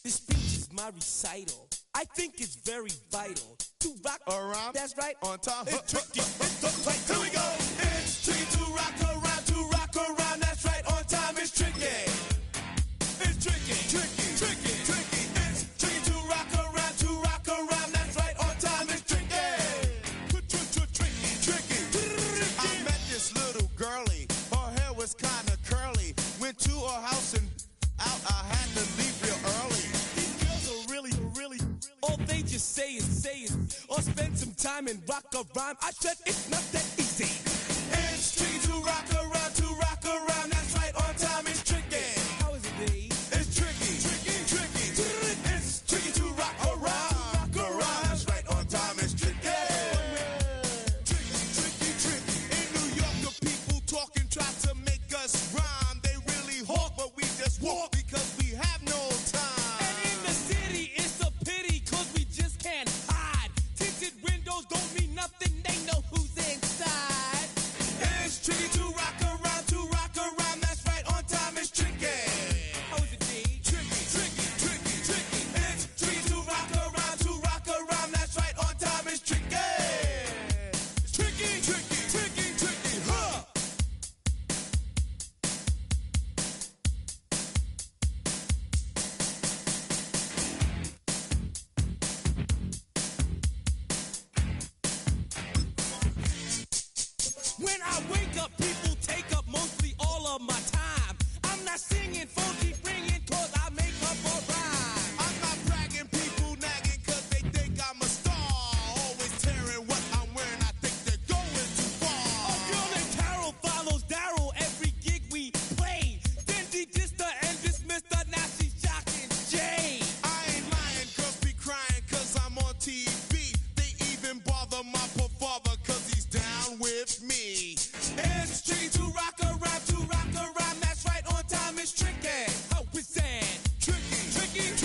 This speech is my recital. I think it's very vital to rock around. That's right, on time. It's tricky. It's the place. Here we go. It's tricky to rock around. To rock around. That's right, on time. It's tricky. It's tricky. Tricky. Tricky. Tricky. It's tricky to rock around. To rock around. That's right, on time. It's tricky. Tricky. Tricky. I met this little girlie. Her hair was kind of curly. Went to her house and out. I had to leave real early. These girls are really. All they just say it, or spend some time and rock a rhyme. I said it's not that easy. It's tricky to rock around, that's right, on time, it's tricky. How is it, D? It's tricky. It's tricky to rock around, that's right, on time, it's tricky. Tricky. In New York, the people talking try to make us rhyme. They really hawk, but we just walk because we have no time. And in the city, it's a pity, cause we just can't hide. Tinted windows don't mean nothing, they know who's inside. It's tricky to rock around, that's right, on time, it's tricky. How is it, D? Tricky. It's tricky to rock around, that's right, on time, it's tricky. Tricky, huh? When I wake up, people take up mostly all of my time. I'm not singing, funky, bringing, cause I make up a rhyme. I'm not bragging, people nagging, cause they think I'm a star. Always tearing what I'm wearing, I think they're going too far. A girl named Carol follows Daryl every gig we play. Then she dissed her and dismissed her, now she's shocking Jay. I ain't lying, girls be crying, cause I'm on TV. They even bother my poor father, cause he's down with me. It's tricky to rock around, that's right, on time, it's tricky. How is that? Tricky. It's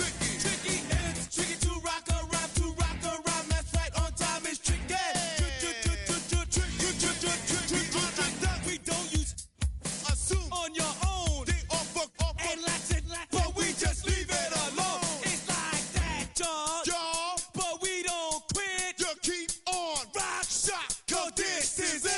tricky to rock around, that's right, on time, it's tricky. We don't use assume on your own. They offer and lots, but we just leave it alone. It's like that, y'all, but we don't quit. You keep on rock shot, cause this is it.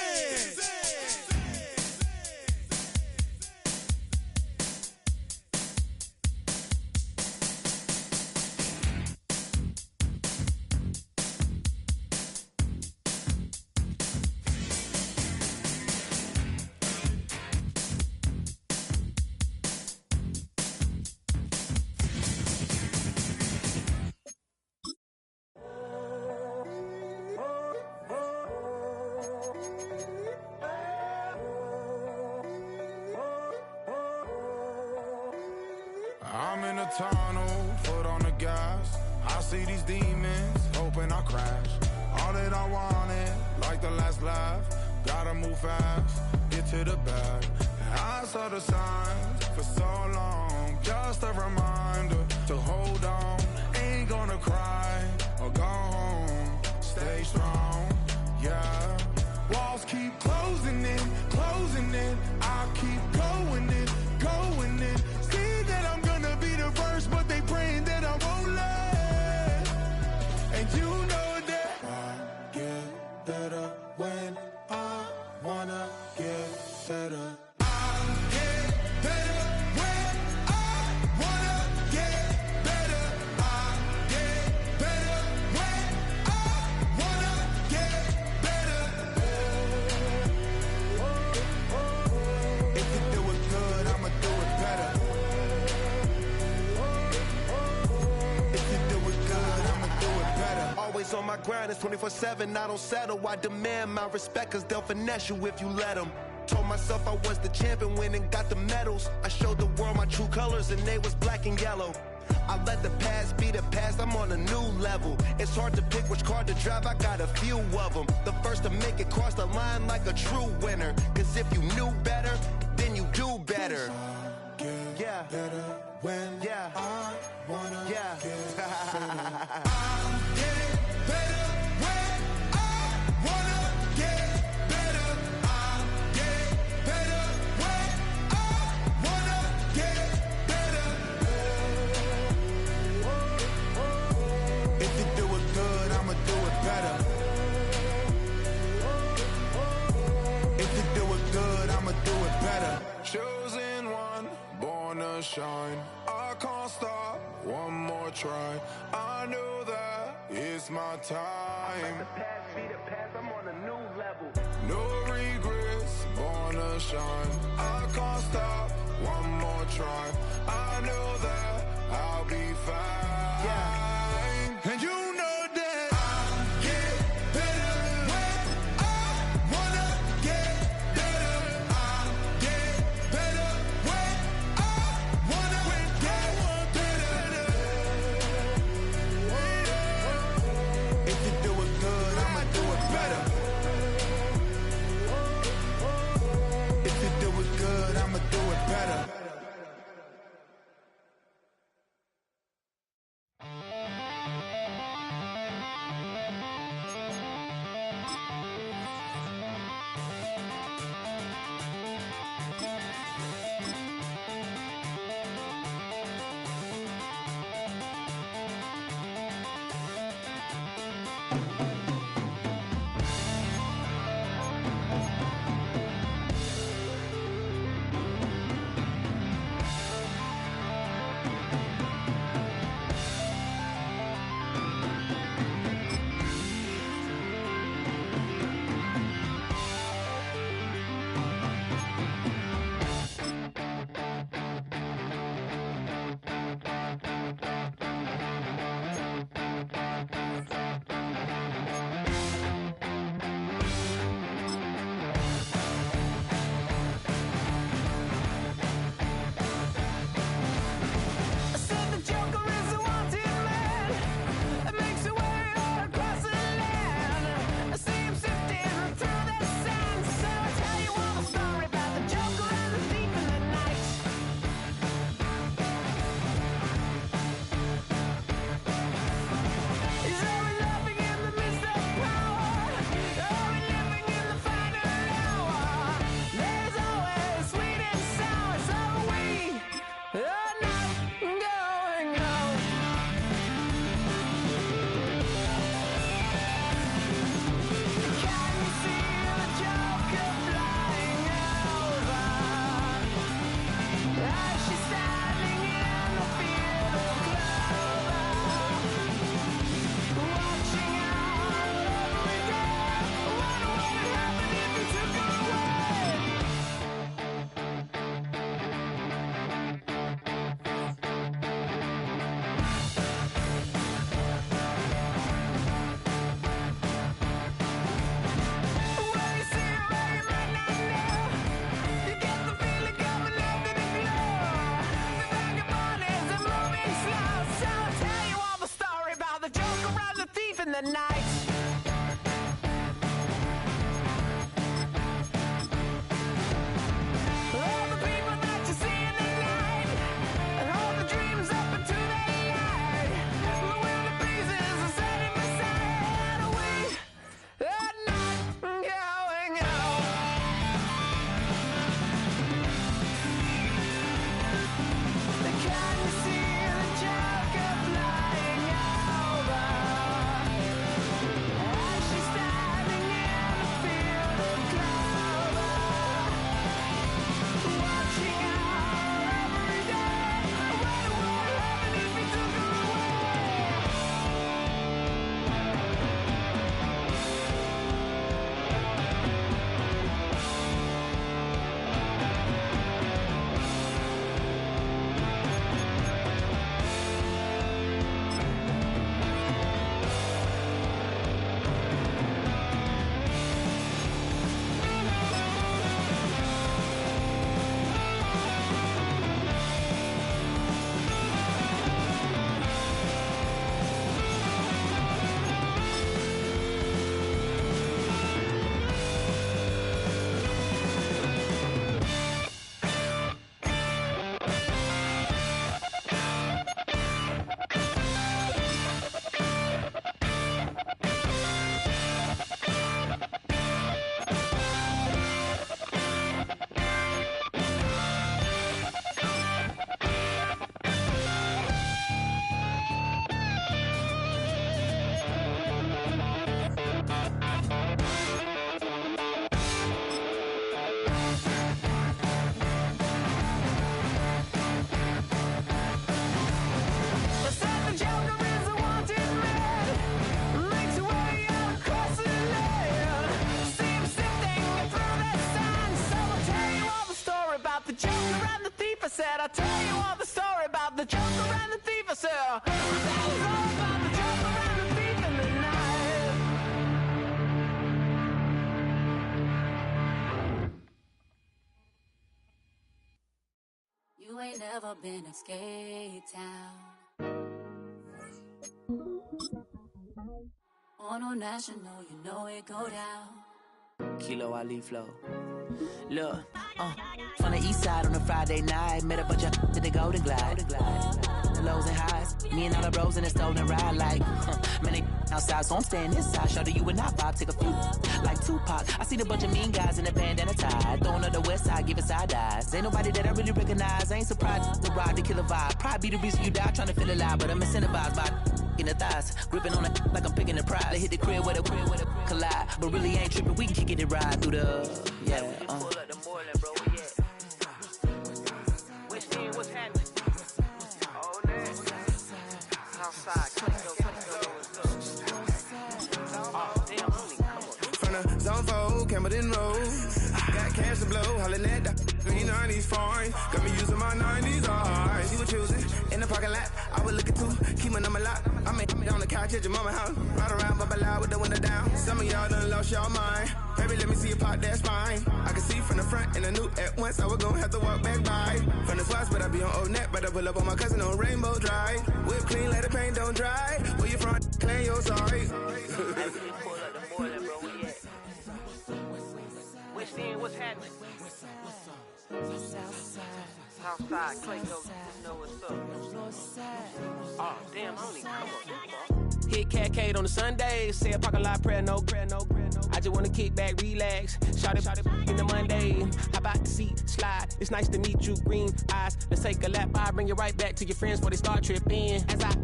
I'm in a tunnel, foot on the gas. I see these demons, hoping I crash. All that I wanted, like the last laugh. Gotta move fast, get to the bag. I saw the signs for so long. Just a reminder to hold on. Ain't gonna cry or go home. Stay strong, yeah. Walls keep closing in. I keep going in. See that I'm gonna be the first, but they praying that I won't let. And you know that I get better when I wanna get better. I get better when I wanna get better. I get better when I wanna get better. If you do it good, I'ma do it better. If you do it good, I'ma do it better. Always on my grind, it's 24/7, I don't settle. I demand my respect, cause they'll finesse you if you let them. Told myself I was the champion, went and got the medals. I showed the world my true colors and they was black and yellow. I let the past be the past, I'm on a new level. It's hard to pick which car to drive, I got a few of them. The first to make it cross the line like a true winner. Cause if you knew better, then you do better. Yeah. Better when Yeah. I wanna Yeah. get better. I'm getting better when I can't stop. One more try. I know that it's my time. I'm on a new level. No regrets, born to shine. I can't stop. One more try. I know that I'll be fine. Yeah. And you know that I get better when I wanna get better. I get better when I wanna get better. If you do it good, I'ma do it better. If you do it good, I'ma do it better. said, I'll tell you all the story about the joker and the thief. I said, that was all about the joker and the thief in the night. You ain't never been to Skate Town. On no national, you know it go down. Kilo Ali flow. Look, from the east side on a Friday night, met a bunch of at the Golden Glide. The lows and highs, me and all the bros in the stolen ride like, man, they outside, so I'm staying inside. Show that you and I vibe, take a few like Tupac. I seen a bunch of mean guys in the bandana tie, throwing up the west side, giving side eyes. Ain't nobody that I really recognize. I ain't surprised to ride the killer vibe. Probably be the reason you die trying to feel alive, but I'm incentivized by in the thighs, gripping on it like I'm picking the prize. They hit the crib with a collide, but really ain't tripping. We can kick it and ride through the Pull up the Moreland, bro. Yeah. Which team? What's happening? Oh, man. Southside, Clinko, oh, damn, homie, come on. From the zone 4, Campbellton Road. Got cash to blow, hollin' at the 390s foreign. Got me using my 90s, alright. She was choosing in the parking lot. I was looking too, keep my number locked. I make me on the couch at your mama house. Ride around, bubble loud with the window down. Some of y'all done lost y'all mind. Baby, let me see you pop that spine. I can see from the front and I knew at once I was gonna have to walk back by. From the spots, but I be on Old Net. But I pull up on my cousin on Rainbow Drive. Whip clean, let the paint don't dry. Where you from? Clean your sorry. Pull up the Moreland, bro. Where you at? Which team? What's happening? Southside, Clinko, you know what's up. Oh, damn, homie, come on. hit Catcade on the Sundays. Say a parking lot prayer, no prayer, no prayer, no. I just wanna kick back, relax. Shout it in the Monday. How about the seat slide? It's nice to meet you, green eyes. Let's take a lap by, bring you right back to your friends before they start tripping. As I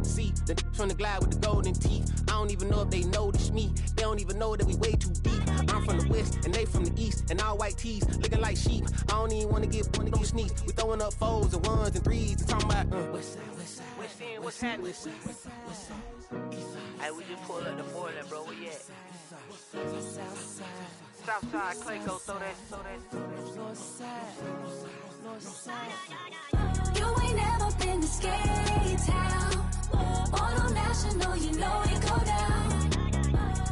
see the from the glide with the golden teeth. I don't even know if they notice me. They don't even know that we way too deep. I'm from the west and they from the east, and all white tees looking like sheep. I don't even wanna get one of these sneaks. We throwing up fours and ones and threes and talking about what's happening? Hey, we just pull up the Moreland, bro. Where you at? Southside, Clayco, throw that. You ain't never been to Skate Town. On national, you know it go down.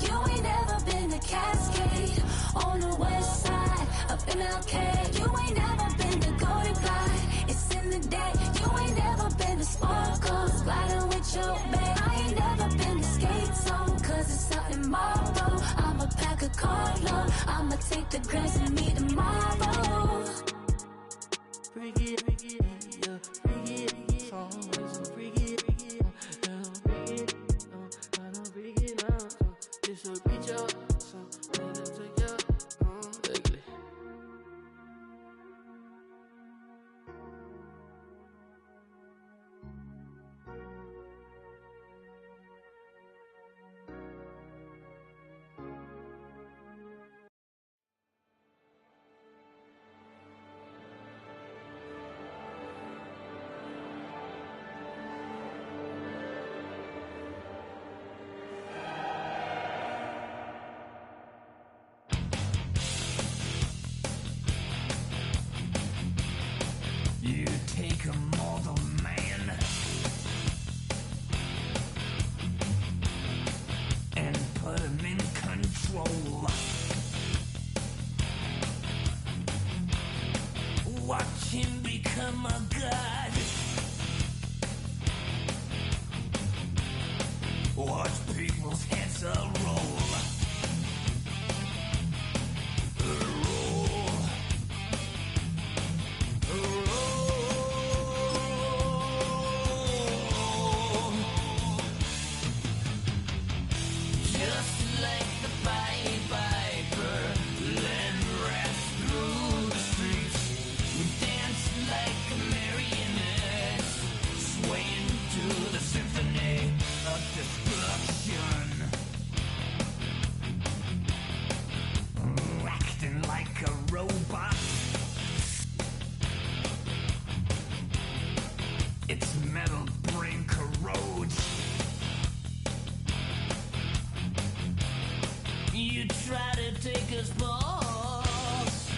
You ain't never been to Cascade. On the west side, up in Arcade. You ain't never been to Golden Glide. It's in the day. You ain't never been to Sparkle. Sliding with your babe. I ain't never been to Skate Zone, cause it's out in Marlboro. I'ma pack a carload. I'ma take the grass and meet tomorrow. bring it, yeah, bring it, always so bring it, I don't bring it now, so this will reach out, so let it take you, ugly. You take a mortal man and put him in control. Watch him become a god. Watch people's heads roll. Acting like a robot. Its metal brain corrodes. You try to take us balls.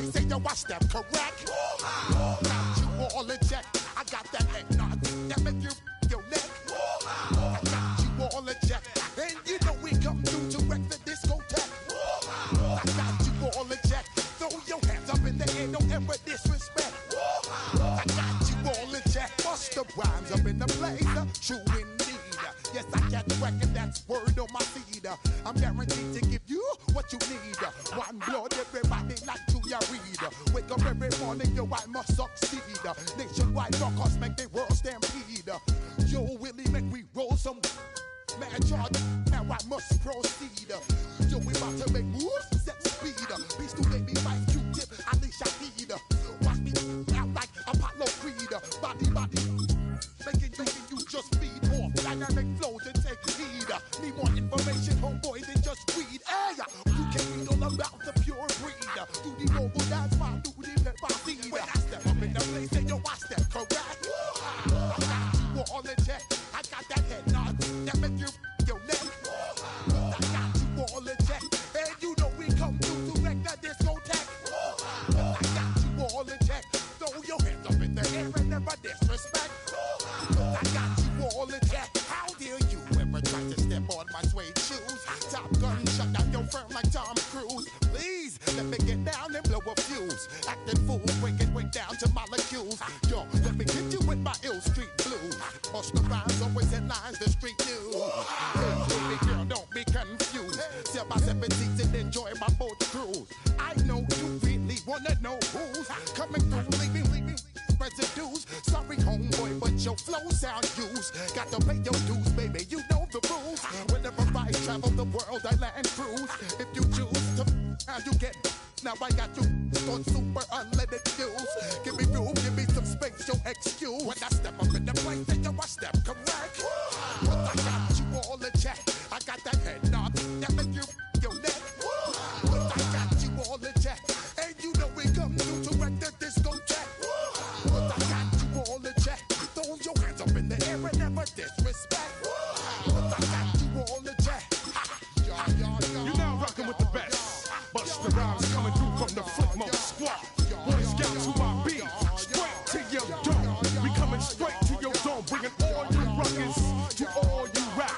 place, say yo, watch that correct. Got you all in check. I got that head nod that make you your neck. I got you all in check. And you know we come through to wreck the discotheque. I got you all in check. Throw your hands up in the air, don't ever disrespect. I got you all in check. Bust the rhymes up in the place, true indeed. Yes, I got the record, that's word on my feed. I'm guaranteed to give you what you need. One blood, everybody like to ya read. Wake up every morning, yo, I must succeed. Nationwide rockers make the world stampede. Yo, Willie, make we roll some mad charge. Now I must proceed. Yo, we about to make moves, set speed. Beast to make me fight Q-tip, at least I need. Watch me out like Apollo Creed. Body, making you just feed off dynamic flows and take heed. Need more information, homeboy, than just read. Hey, you can read all about the pure breed. Do the noble dance, my do the pepper seed. When I step up in the place, say yo, I step correct. I got you all in check. I got that head nod that make you your neck. I got you all in check. And you know we come through to wreck the discotheque. I got you all in check. Throw your hands up in the air and never disrespect. I got you all in check. How dare you ever try to step on my suede shoes? Top Gun shut down your firm like Tom Cruise. Please let me get down and blow a fuse. Acting fool, breaking way down to molecules. Yo, let me hit you with my ill street blues. Bust the rhymes, always in lines, the street news. Hey, baby girl, don't be confused. Step by 17 and enjoy my boat cruise. I know you really wanna know who's coming through, leaving residues. Sorry, homeboy, but your flow sound used. Got to pay your dues, baby, you know the rules. Whenever I travel the world, I land cruise. If you choose to, how you get. Now I got you on super unlimited views. Give me room, give me some space, your excuse. When I step up in the place, then I step correct. But I got you all in check. I got that head nod that make you your neck. But I got you all in check. And you know we come through to wreck the discotheque. But I got you all in check. Throw your hands up in the air and never disrespect. But I got you all in check. You're now rocking with the best. Bust the rhymes coming through from the Flipmo squad. Boy Scouts who I be. Straight to your dome. We coming straight to your dome. Bringing all you ruckus to all you rap.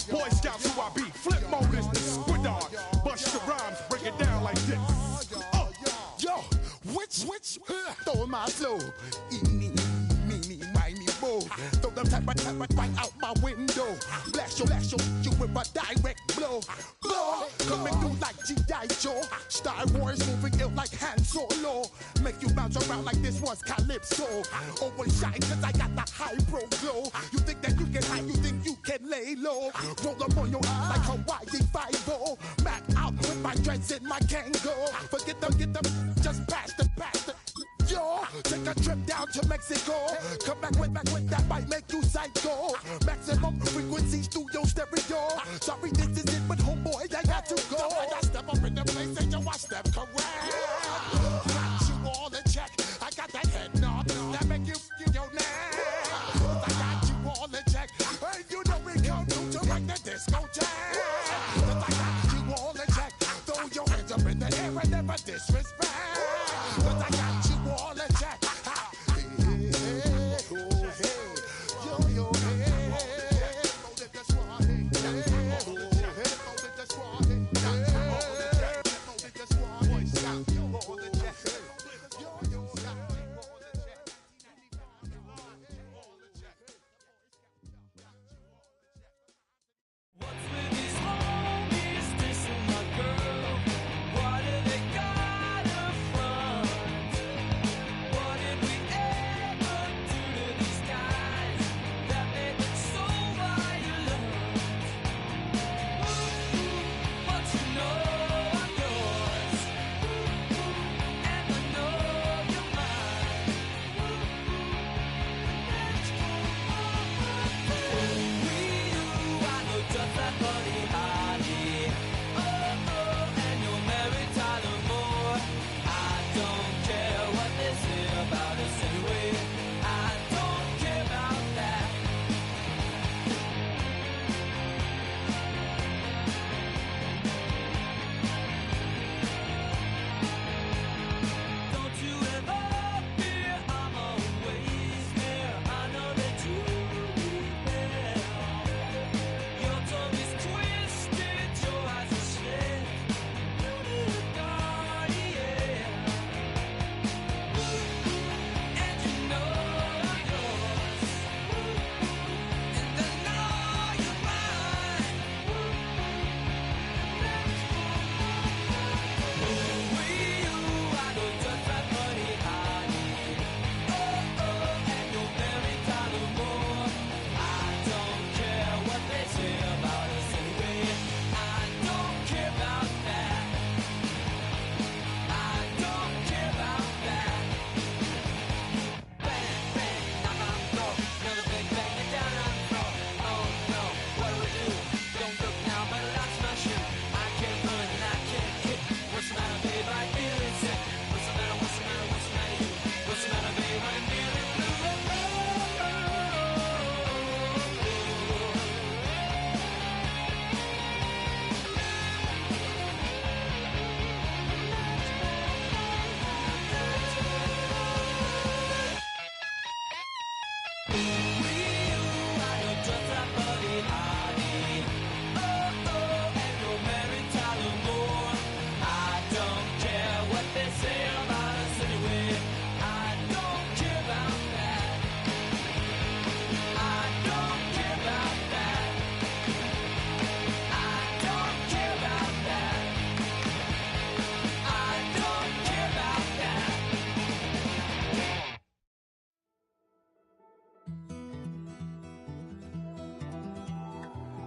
Boy Scouts who I be. Flipmo is the squid dog. Bust the rhymes, break it down like this. Yo, which, throw my flow. Eeny, meeny, miny, mo. Throw them type right out my window. Blast you with a direct blow. Coming through like G.I. Joe. Star Wars moving ill like Han Solo. Make you bounce around like this was Calypso. Always shine cause I got the high pro glow. You think that you can hide, you think you can lay low. Roll up on your eye like Hawaii 5-0. Mac out with my dreads in my Kango. Forget them, get them, just pass the. Yo, take a trip down to Mexico. Come back with that might make you psycho. Maximum frequency studio stereo. Sorry, this is it, but homeboy, I got to go. I step up in the place and yo, I step correct. Got you all in check. I got that head nod that make you your neck. I got you all in check. And you know we come through to wreck the discotheque. I got you all in check. Throw your hands up in the air and never disrespect. But I got you all in check. Yo, hey.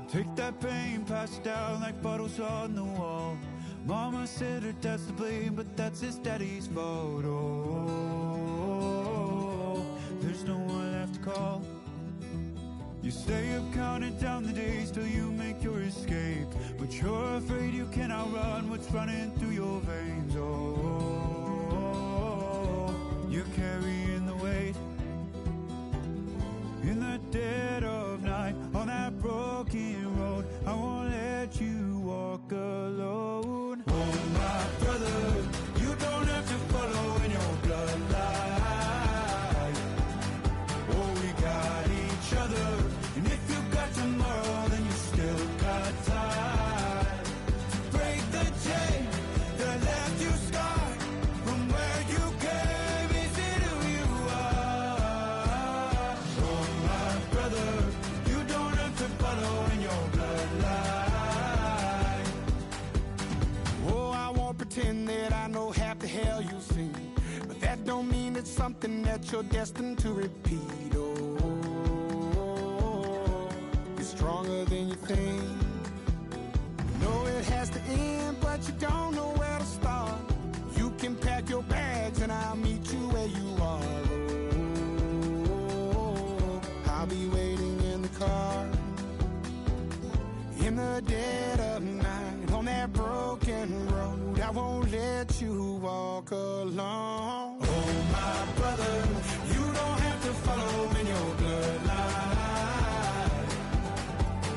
Take that pain, pass it down like bottles on the wall. Mama said her dad's to blame, but that's his daddy's fault. Oh, there's no one left to call. You stay up counting down the days till you make your escape, but you're afraid you cannot run what's running through your veins. Oh, you're carrying the weight in the dead of night on that broken road. I won't let you walk alone. Oh, my brother, you don't have to follow in your bloodline. Oh, we got each other, and if you got tomorrow, then you still got time to break the chain that left you scarred from where you came. Is it who you are? Oh, my brother, you don't have to follow in your bloodline. Oh, I won't pretend that I know half the hell you've seen, but that don't mean it's something that you're destined to repeat. Oh, you're stronger than you think. You know it has to end, but you don't know where to start. You can pack your bags and I'll meet you where you are. Oh, I'll be waiting in the car in the dead of night on that broken road. I won't let you walk alone. Oh, my brother, you don't have to follow in your bloodline.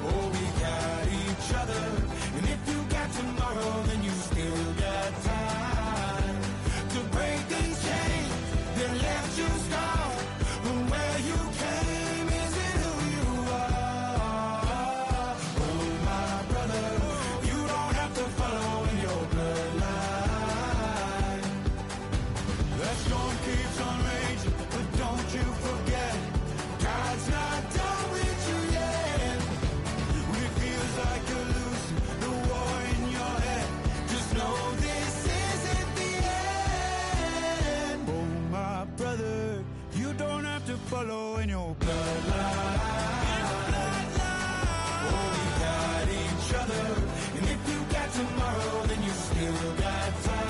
Oh, we got each other, and if you got tomorrow, then you still got time to break these chains that left you scarred from where you came. Is it who you are? Oh, my brother, you don't have to follow in your bloodline. That storm keeps on raging, but don't you forget, God's not done with you yet. When it feels like you're losing the war in your head, just know this isn't the end. Oh, my brother, you don't have to follow in your bloodline. Oh, we got each other, and if you got tomorrow, then you still got time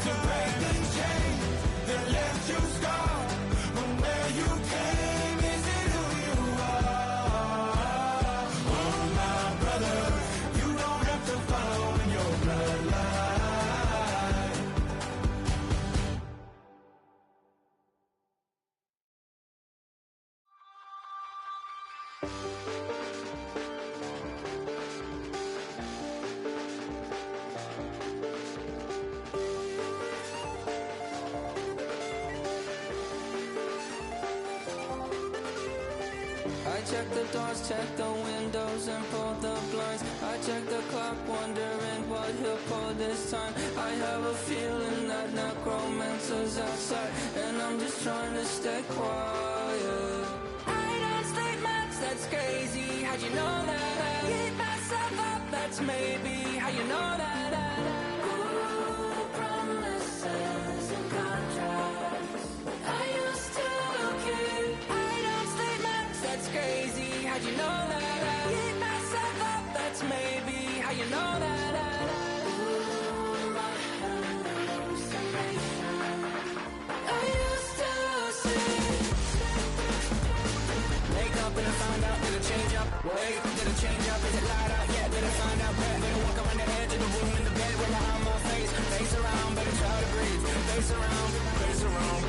to break the chain that left you scarred from where you came. Is it who you are? Oh, my brother, you don't have to follow in your bloodline. I check the doors, check the windows, and pull the blinds. I check the clock, wondering what he'll pull this time. I have a feeling that necromancer's outside, and I'm just trying to stay quiet. I don't sleep much, that's crazy. How'd you know that? Keep myself up, that's maybe how you know that. Ooh, promises and contracts I used to keep. I don't sleep much, that's crazy. How'd you know that? Keep myself up, that's maybe how you know that. Ooh, my hallucination I used to see. Wake up and I found out, did it change up? Wait, did it change up? Is it light out? Yeah, did I find out? Better walk around the edge of the room in the bed with my arm on my face. Face around, better try to breathe. Face around, face around.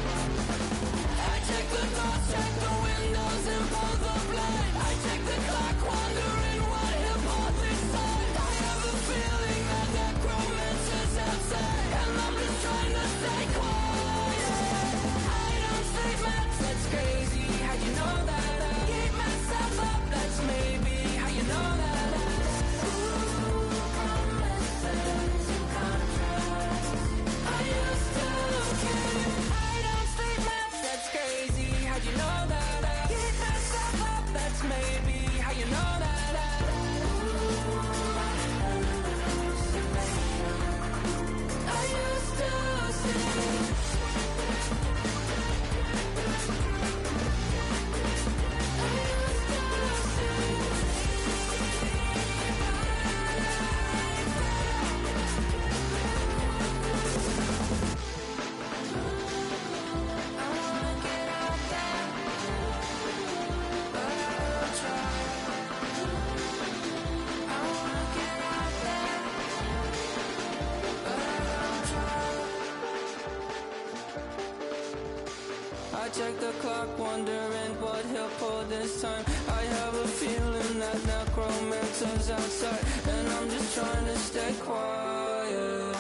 I check the doors, check the windows, and pull the blind. I check the clock, wondering what he'll pull this time. I have a feeling that necromancer's outside, and I'm just trying to stay quiet. I don't sleep much, that's crazy. How you know that? Keep myself up, that's maybe how you know that. Ooh, promises and contracts I used to keep. I don't sleep check the clock, wondering what he'll pull this time. I have a feeling that necromancer's outside, and I'm just trying to stay quiet.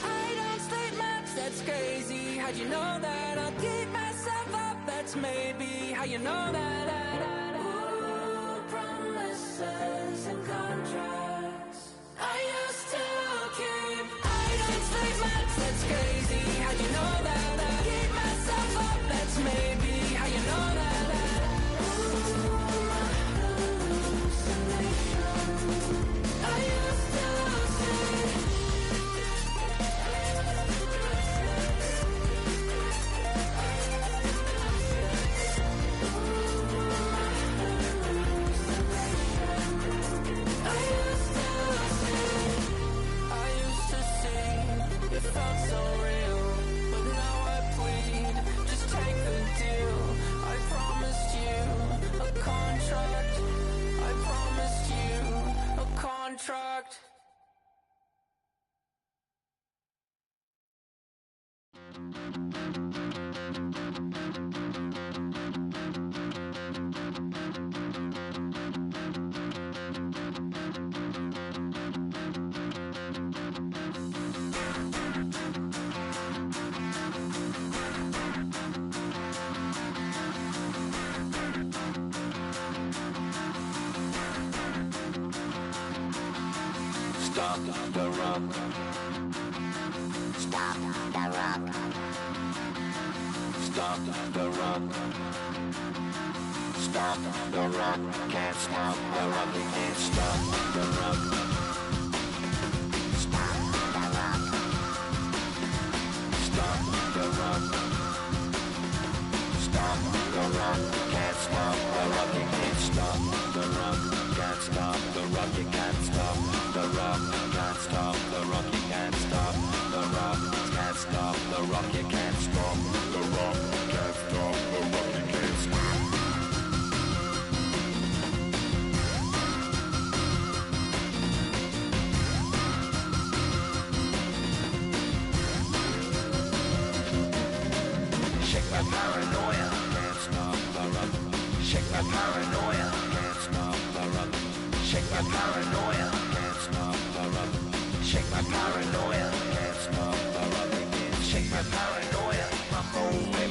I don't sleep much, that's crazy. How'd you know that? I'll keep myself up, that's maybe how you know that. Ooh, promises and contracts I used to keep. I don't sleep much, that's crazy. How'd you know that? I keep myself up, that's maybe how you know that. Ooh, my hallucination. I used to say. It felt so real, but now I plead, just take the deal. I promised you a contract. I promised you a contract. Stop the rock. Stop the rock. Stop the rock. Stop the rock. Can't stop the rock. You can't stop the rock. Stop the rock. Stop the rock. Stop the rock. Can't stop the rock. You can't stop the rock. Can't stop the rock. You can't stop the rock. Can't stop the rock. You can't stop the rock. Can't stop the rock. You can't stop the rock. Can't stop the rock. You can't stop. Shake my paranoia. Can't stop the rock. Shake my paranoia. Can't stop the rock. Shake my paranoia. Can't stop the rock. Shake my paranoia. Can't stop the rock. Shake my paranoia. I'm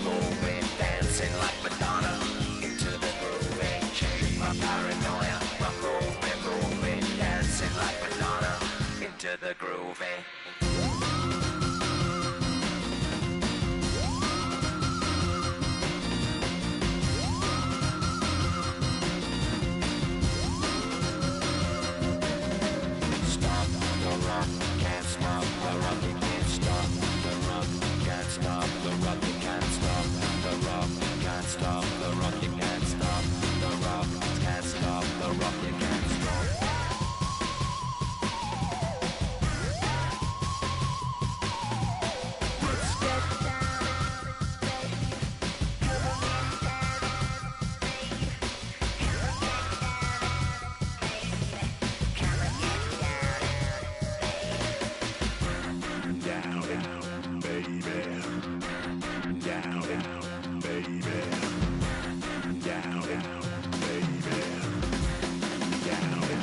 moving, dancing like Madonna into the groove. Shake my paranoia. I'm moving, dancing like Madonna into the groove. Stop the rock, can't stop the rock, you can't stop the rock, can't stop the rock, you can't stop the rock, can't stop the rock, you can't stop the rock, can't stop the rock, you can't stop. Let's get down, baby. Come on, get down, baby. Come on, get down, baby. Come on, get down, down, baby. Down, baby. Down, baby.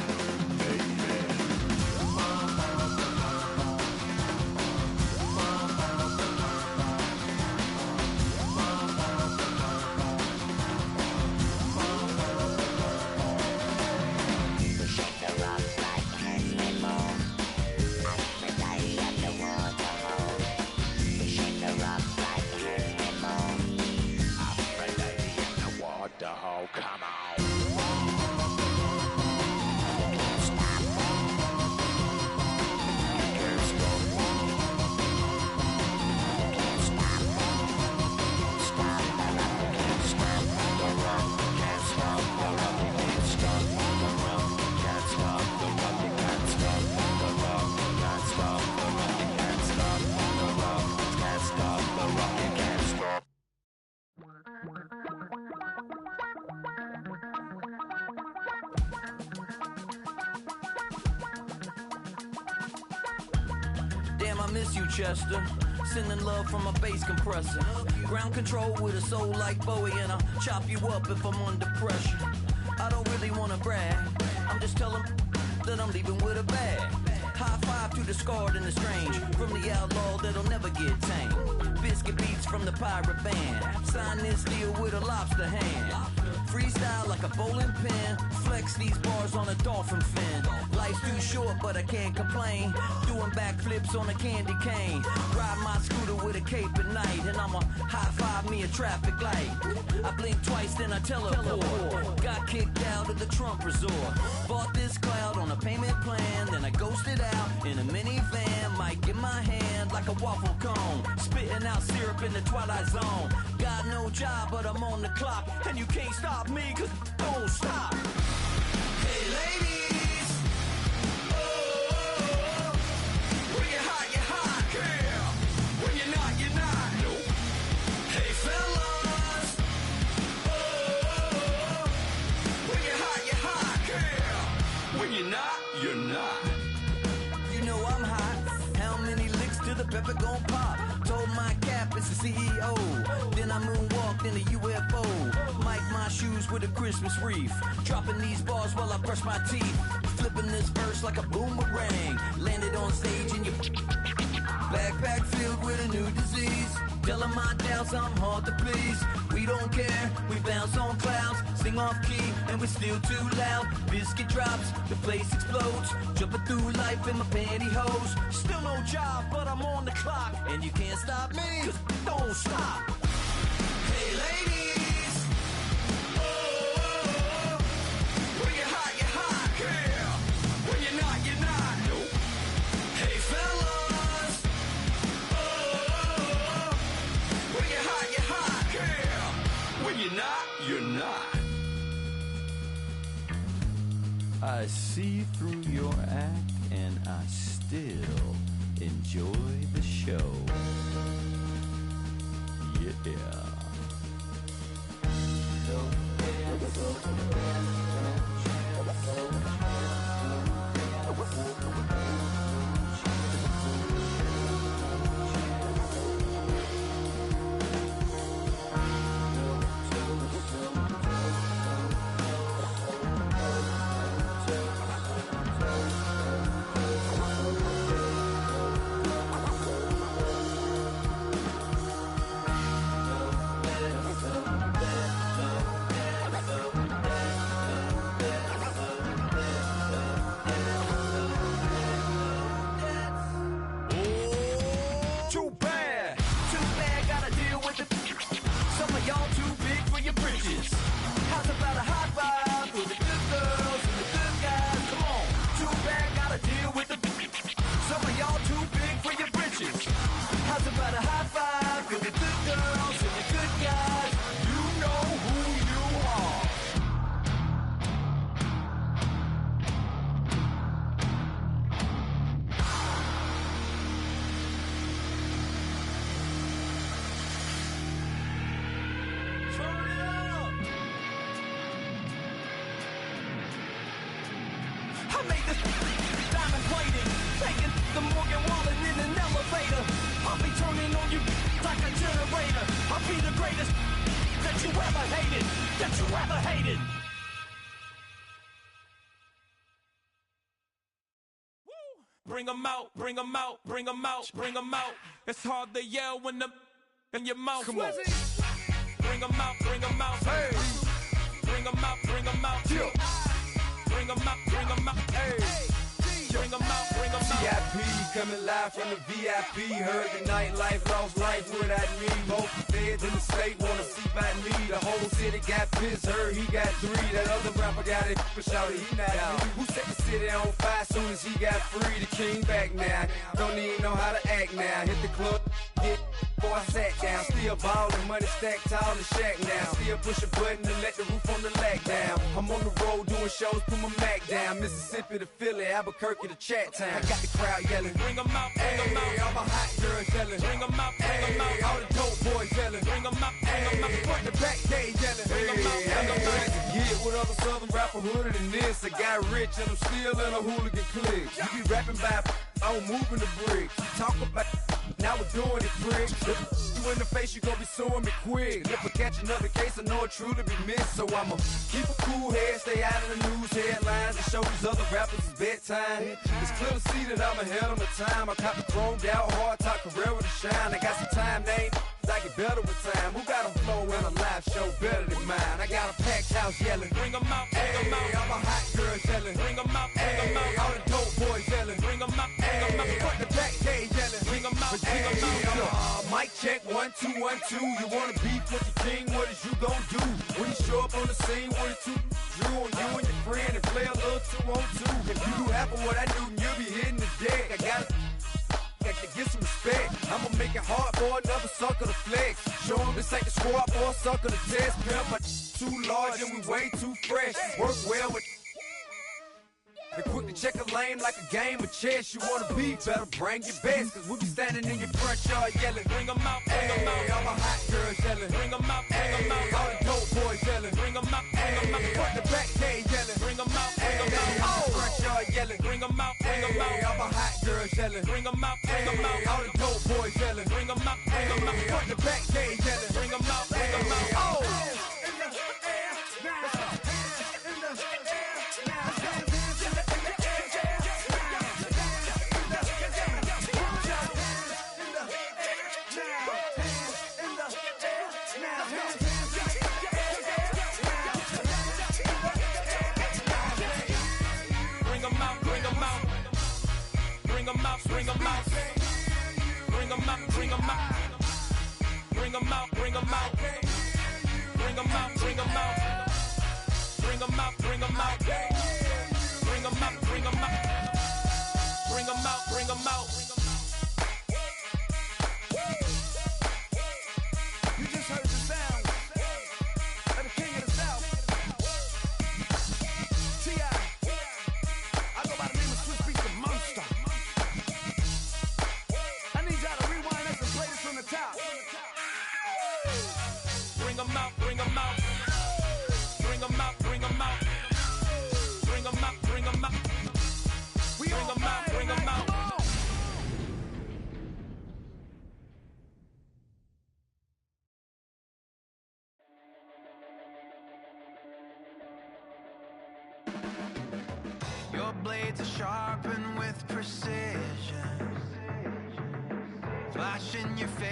Shake the rock like Henry Moore. Aphrodite at the water hole. Shake the rock like Henry Moore. Aphrodite at the water hole. Come on. Can't stop. Can't stop. Can't stop. Stop the rock. Can't stop the rock. Can't stop the rock. Can't stop the rock. Can't stop the rock. You can't stop the rock. Can't stop the rock. You can't stop the rock. Can't stop the rock. You can't stop. miss you, Chester. Sending love from a bass compressor. Ground control with a soul like Bowie, and I'll chop you up if I'm under pressure. I don't really wanna brag, I'm just telling that I'm leaving with a bag. High five to the scarred and the strange, from the outlaw that'll never get tamed. Biscuit beats from the pirate band, sign this deal with a lobster hand. Freestyle like a bowling pin, flex these bars on a dolphin fin. Life's too short but I can't complain, doing backflips on a candy cane. Ride my scooter with a cape at night, and I'ma high five me a traffic light. I blink twice then I teleport, got kicked out of the Trump resort. Bought this cloud on a payment plan, then I ghosted out in a minivan. Mic in my hand like a waffle cone, spitting out syrup in the twilight zone. Got no job but I'm on the clock, and you can't stop me cause don't stop. Hey ladies, oh, when you're hot, girl. When you're not, nope. Hey fellas, oh, when you're hot, girl. When you're not, you're not. You know I'm hot. How many licks till the pepper gon' pop? Told my cap it's the CEO. Then I moonwalked in a UFO. Mic my shoes with a Christmas wreath. Dropping these bars while I brush my teeth. Flipping this verse like a boomerang. Landed on stage in your backpack filled with a new disease. Telling my doubts I'm hard to please. We don't care, we bounce on clouds. Sing off key and we're still too loud. Biscuit drops, the place explodes. Jumping through life in my pantyhose. Still no job, but I'm on the clock. And you can't stop me, cause don't stop. Hey ladies, oh, when you're hot, girl. When you're not, nope. Hey fellas, oh, when you're hot, girl. When you're not, you're not. I see through your act and I still enjoy the show. Yeah. Bring 'em out, bring 'em out, bring 'em out, bring 'em out. It's hard to yell when the in your mouth. Come on. Bring 'em out, bring 'em out. Hey. Bring 'em out, bring 'em out. Bring 'em out, bring 'em out. Hey. Bring 'em out, bring 'em out. VIP coming live from the VIP. Heard the nightlife, lost life without me. Both the feds in the state wanna see by me. The whole city got pissed, heard he got 3. That other rapper got it, but shouted he not me. Who set the city on fire soon as he got free? The king back now, don't even know how to act now. Hit the club, hit, before I sat down. Still ballin', money stacked tall in shack now. Still push a button to let the roof on the lag down. I'm on the road doing shows, put my Mac down. Mississippi to Philly, Albuquerque to Chat Town. I got the crowd yelling, bring 'em out, bring 'em out. All my hot girls yelling, bring 'em out, bring 'em out. All the dope boys yelling, bring 'em out, bring 'em out. Front the back gate yelling, bring 'em out, bring 'em out. Get with other southern rapper hooded than this. I got rich and I'm still in a hooligan clique. You be rapping by I was moving the bricks. Talk about now we're doing it quick. You in the face, you gon' be suing me quick. If I catch another case, I know it truly be missed. So I'ma keep a cool head, stay out of the news headlines, and show these other rappers it's bedtime. It's clear to see that I'm ahead of my time. I caught the chromed out, hard top career with a shine. I got some time, name. I get better with time. Who got a flow in a live show better than mine? I got a packed house yelling, bring 'em out, bring 'em out. I'm a hot girl yelling, bring 'em out, bring 'em out. All the dope boys yelling, bring 'em out, bring 'em out. Front the back gate yelling, bring 'em out, bring 'em out. Mic check, 1 2 1 2. You wanna beef with the king? What is you gon' do when you show up on the scene with a two drew on you and your friend and play a little 2 on 2? If you do half of what I do, you'll be hitting the deck. I got to get some respect. I'ma make it hard for another sucker to flex. Show 'em this ain't the squad for a sucker to test. Pimp, my too large and we way too fresh. Work well with and quick to check a lane like a game of chess. You wanna be better, bring your best. Cause we be standing in your front yard yelling, bring 'em out, bring 'em out. All my hot girls yelling, bring 'em out, bring 'em out. All the dope boys yelling, bring 'em out, bring 'em out. Front the back gate yelling, bring 'em out, bring 'em out. All the front yard yelling, bring 'em out, bring 'em out. All my hot girls yelling, bring 'em out, bring 'em out. All the dope boys yelling, bring 'em out, bring 'em out. Front the back gate yelling, bring 'em out, bring 'em out. Oh! Bring 'em out, bring 'em out, bring 'em out, bring 'em out, bring 'em out, bring 'em out, bring 'em out, bring 'em out, bring 'em out, bring 'em out, bring 'em out, bring 'em out, bring 'em out. You just heard the sound of the king of the South, T.I. I go by the name of Swiss Beats the Monster. Bring 'em out, bring 'em out, bring 'em out, bring 'em out, bring 'em out, bring 'em out, bring 'em out, bring 'em out. Your blades are sharpened with precision, flashing your face.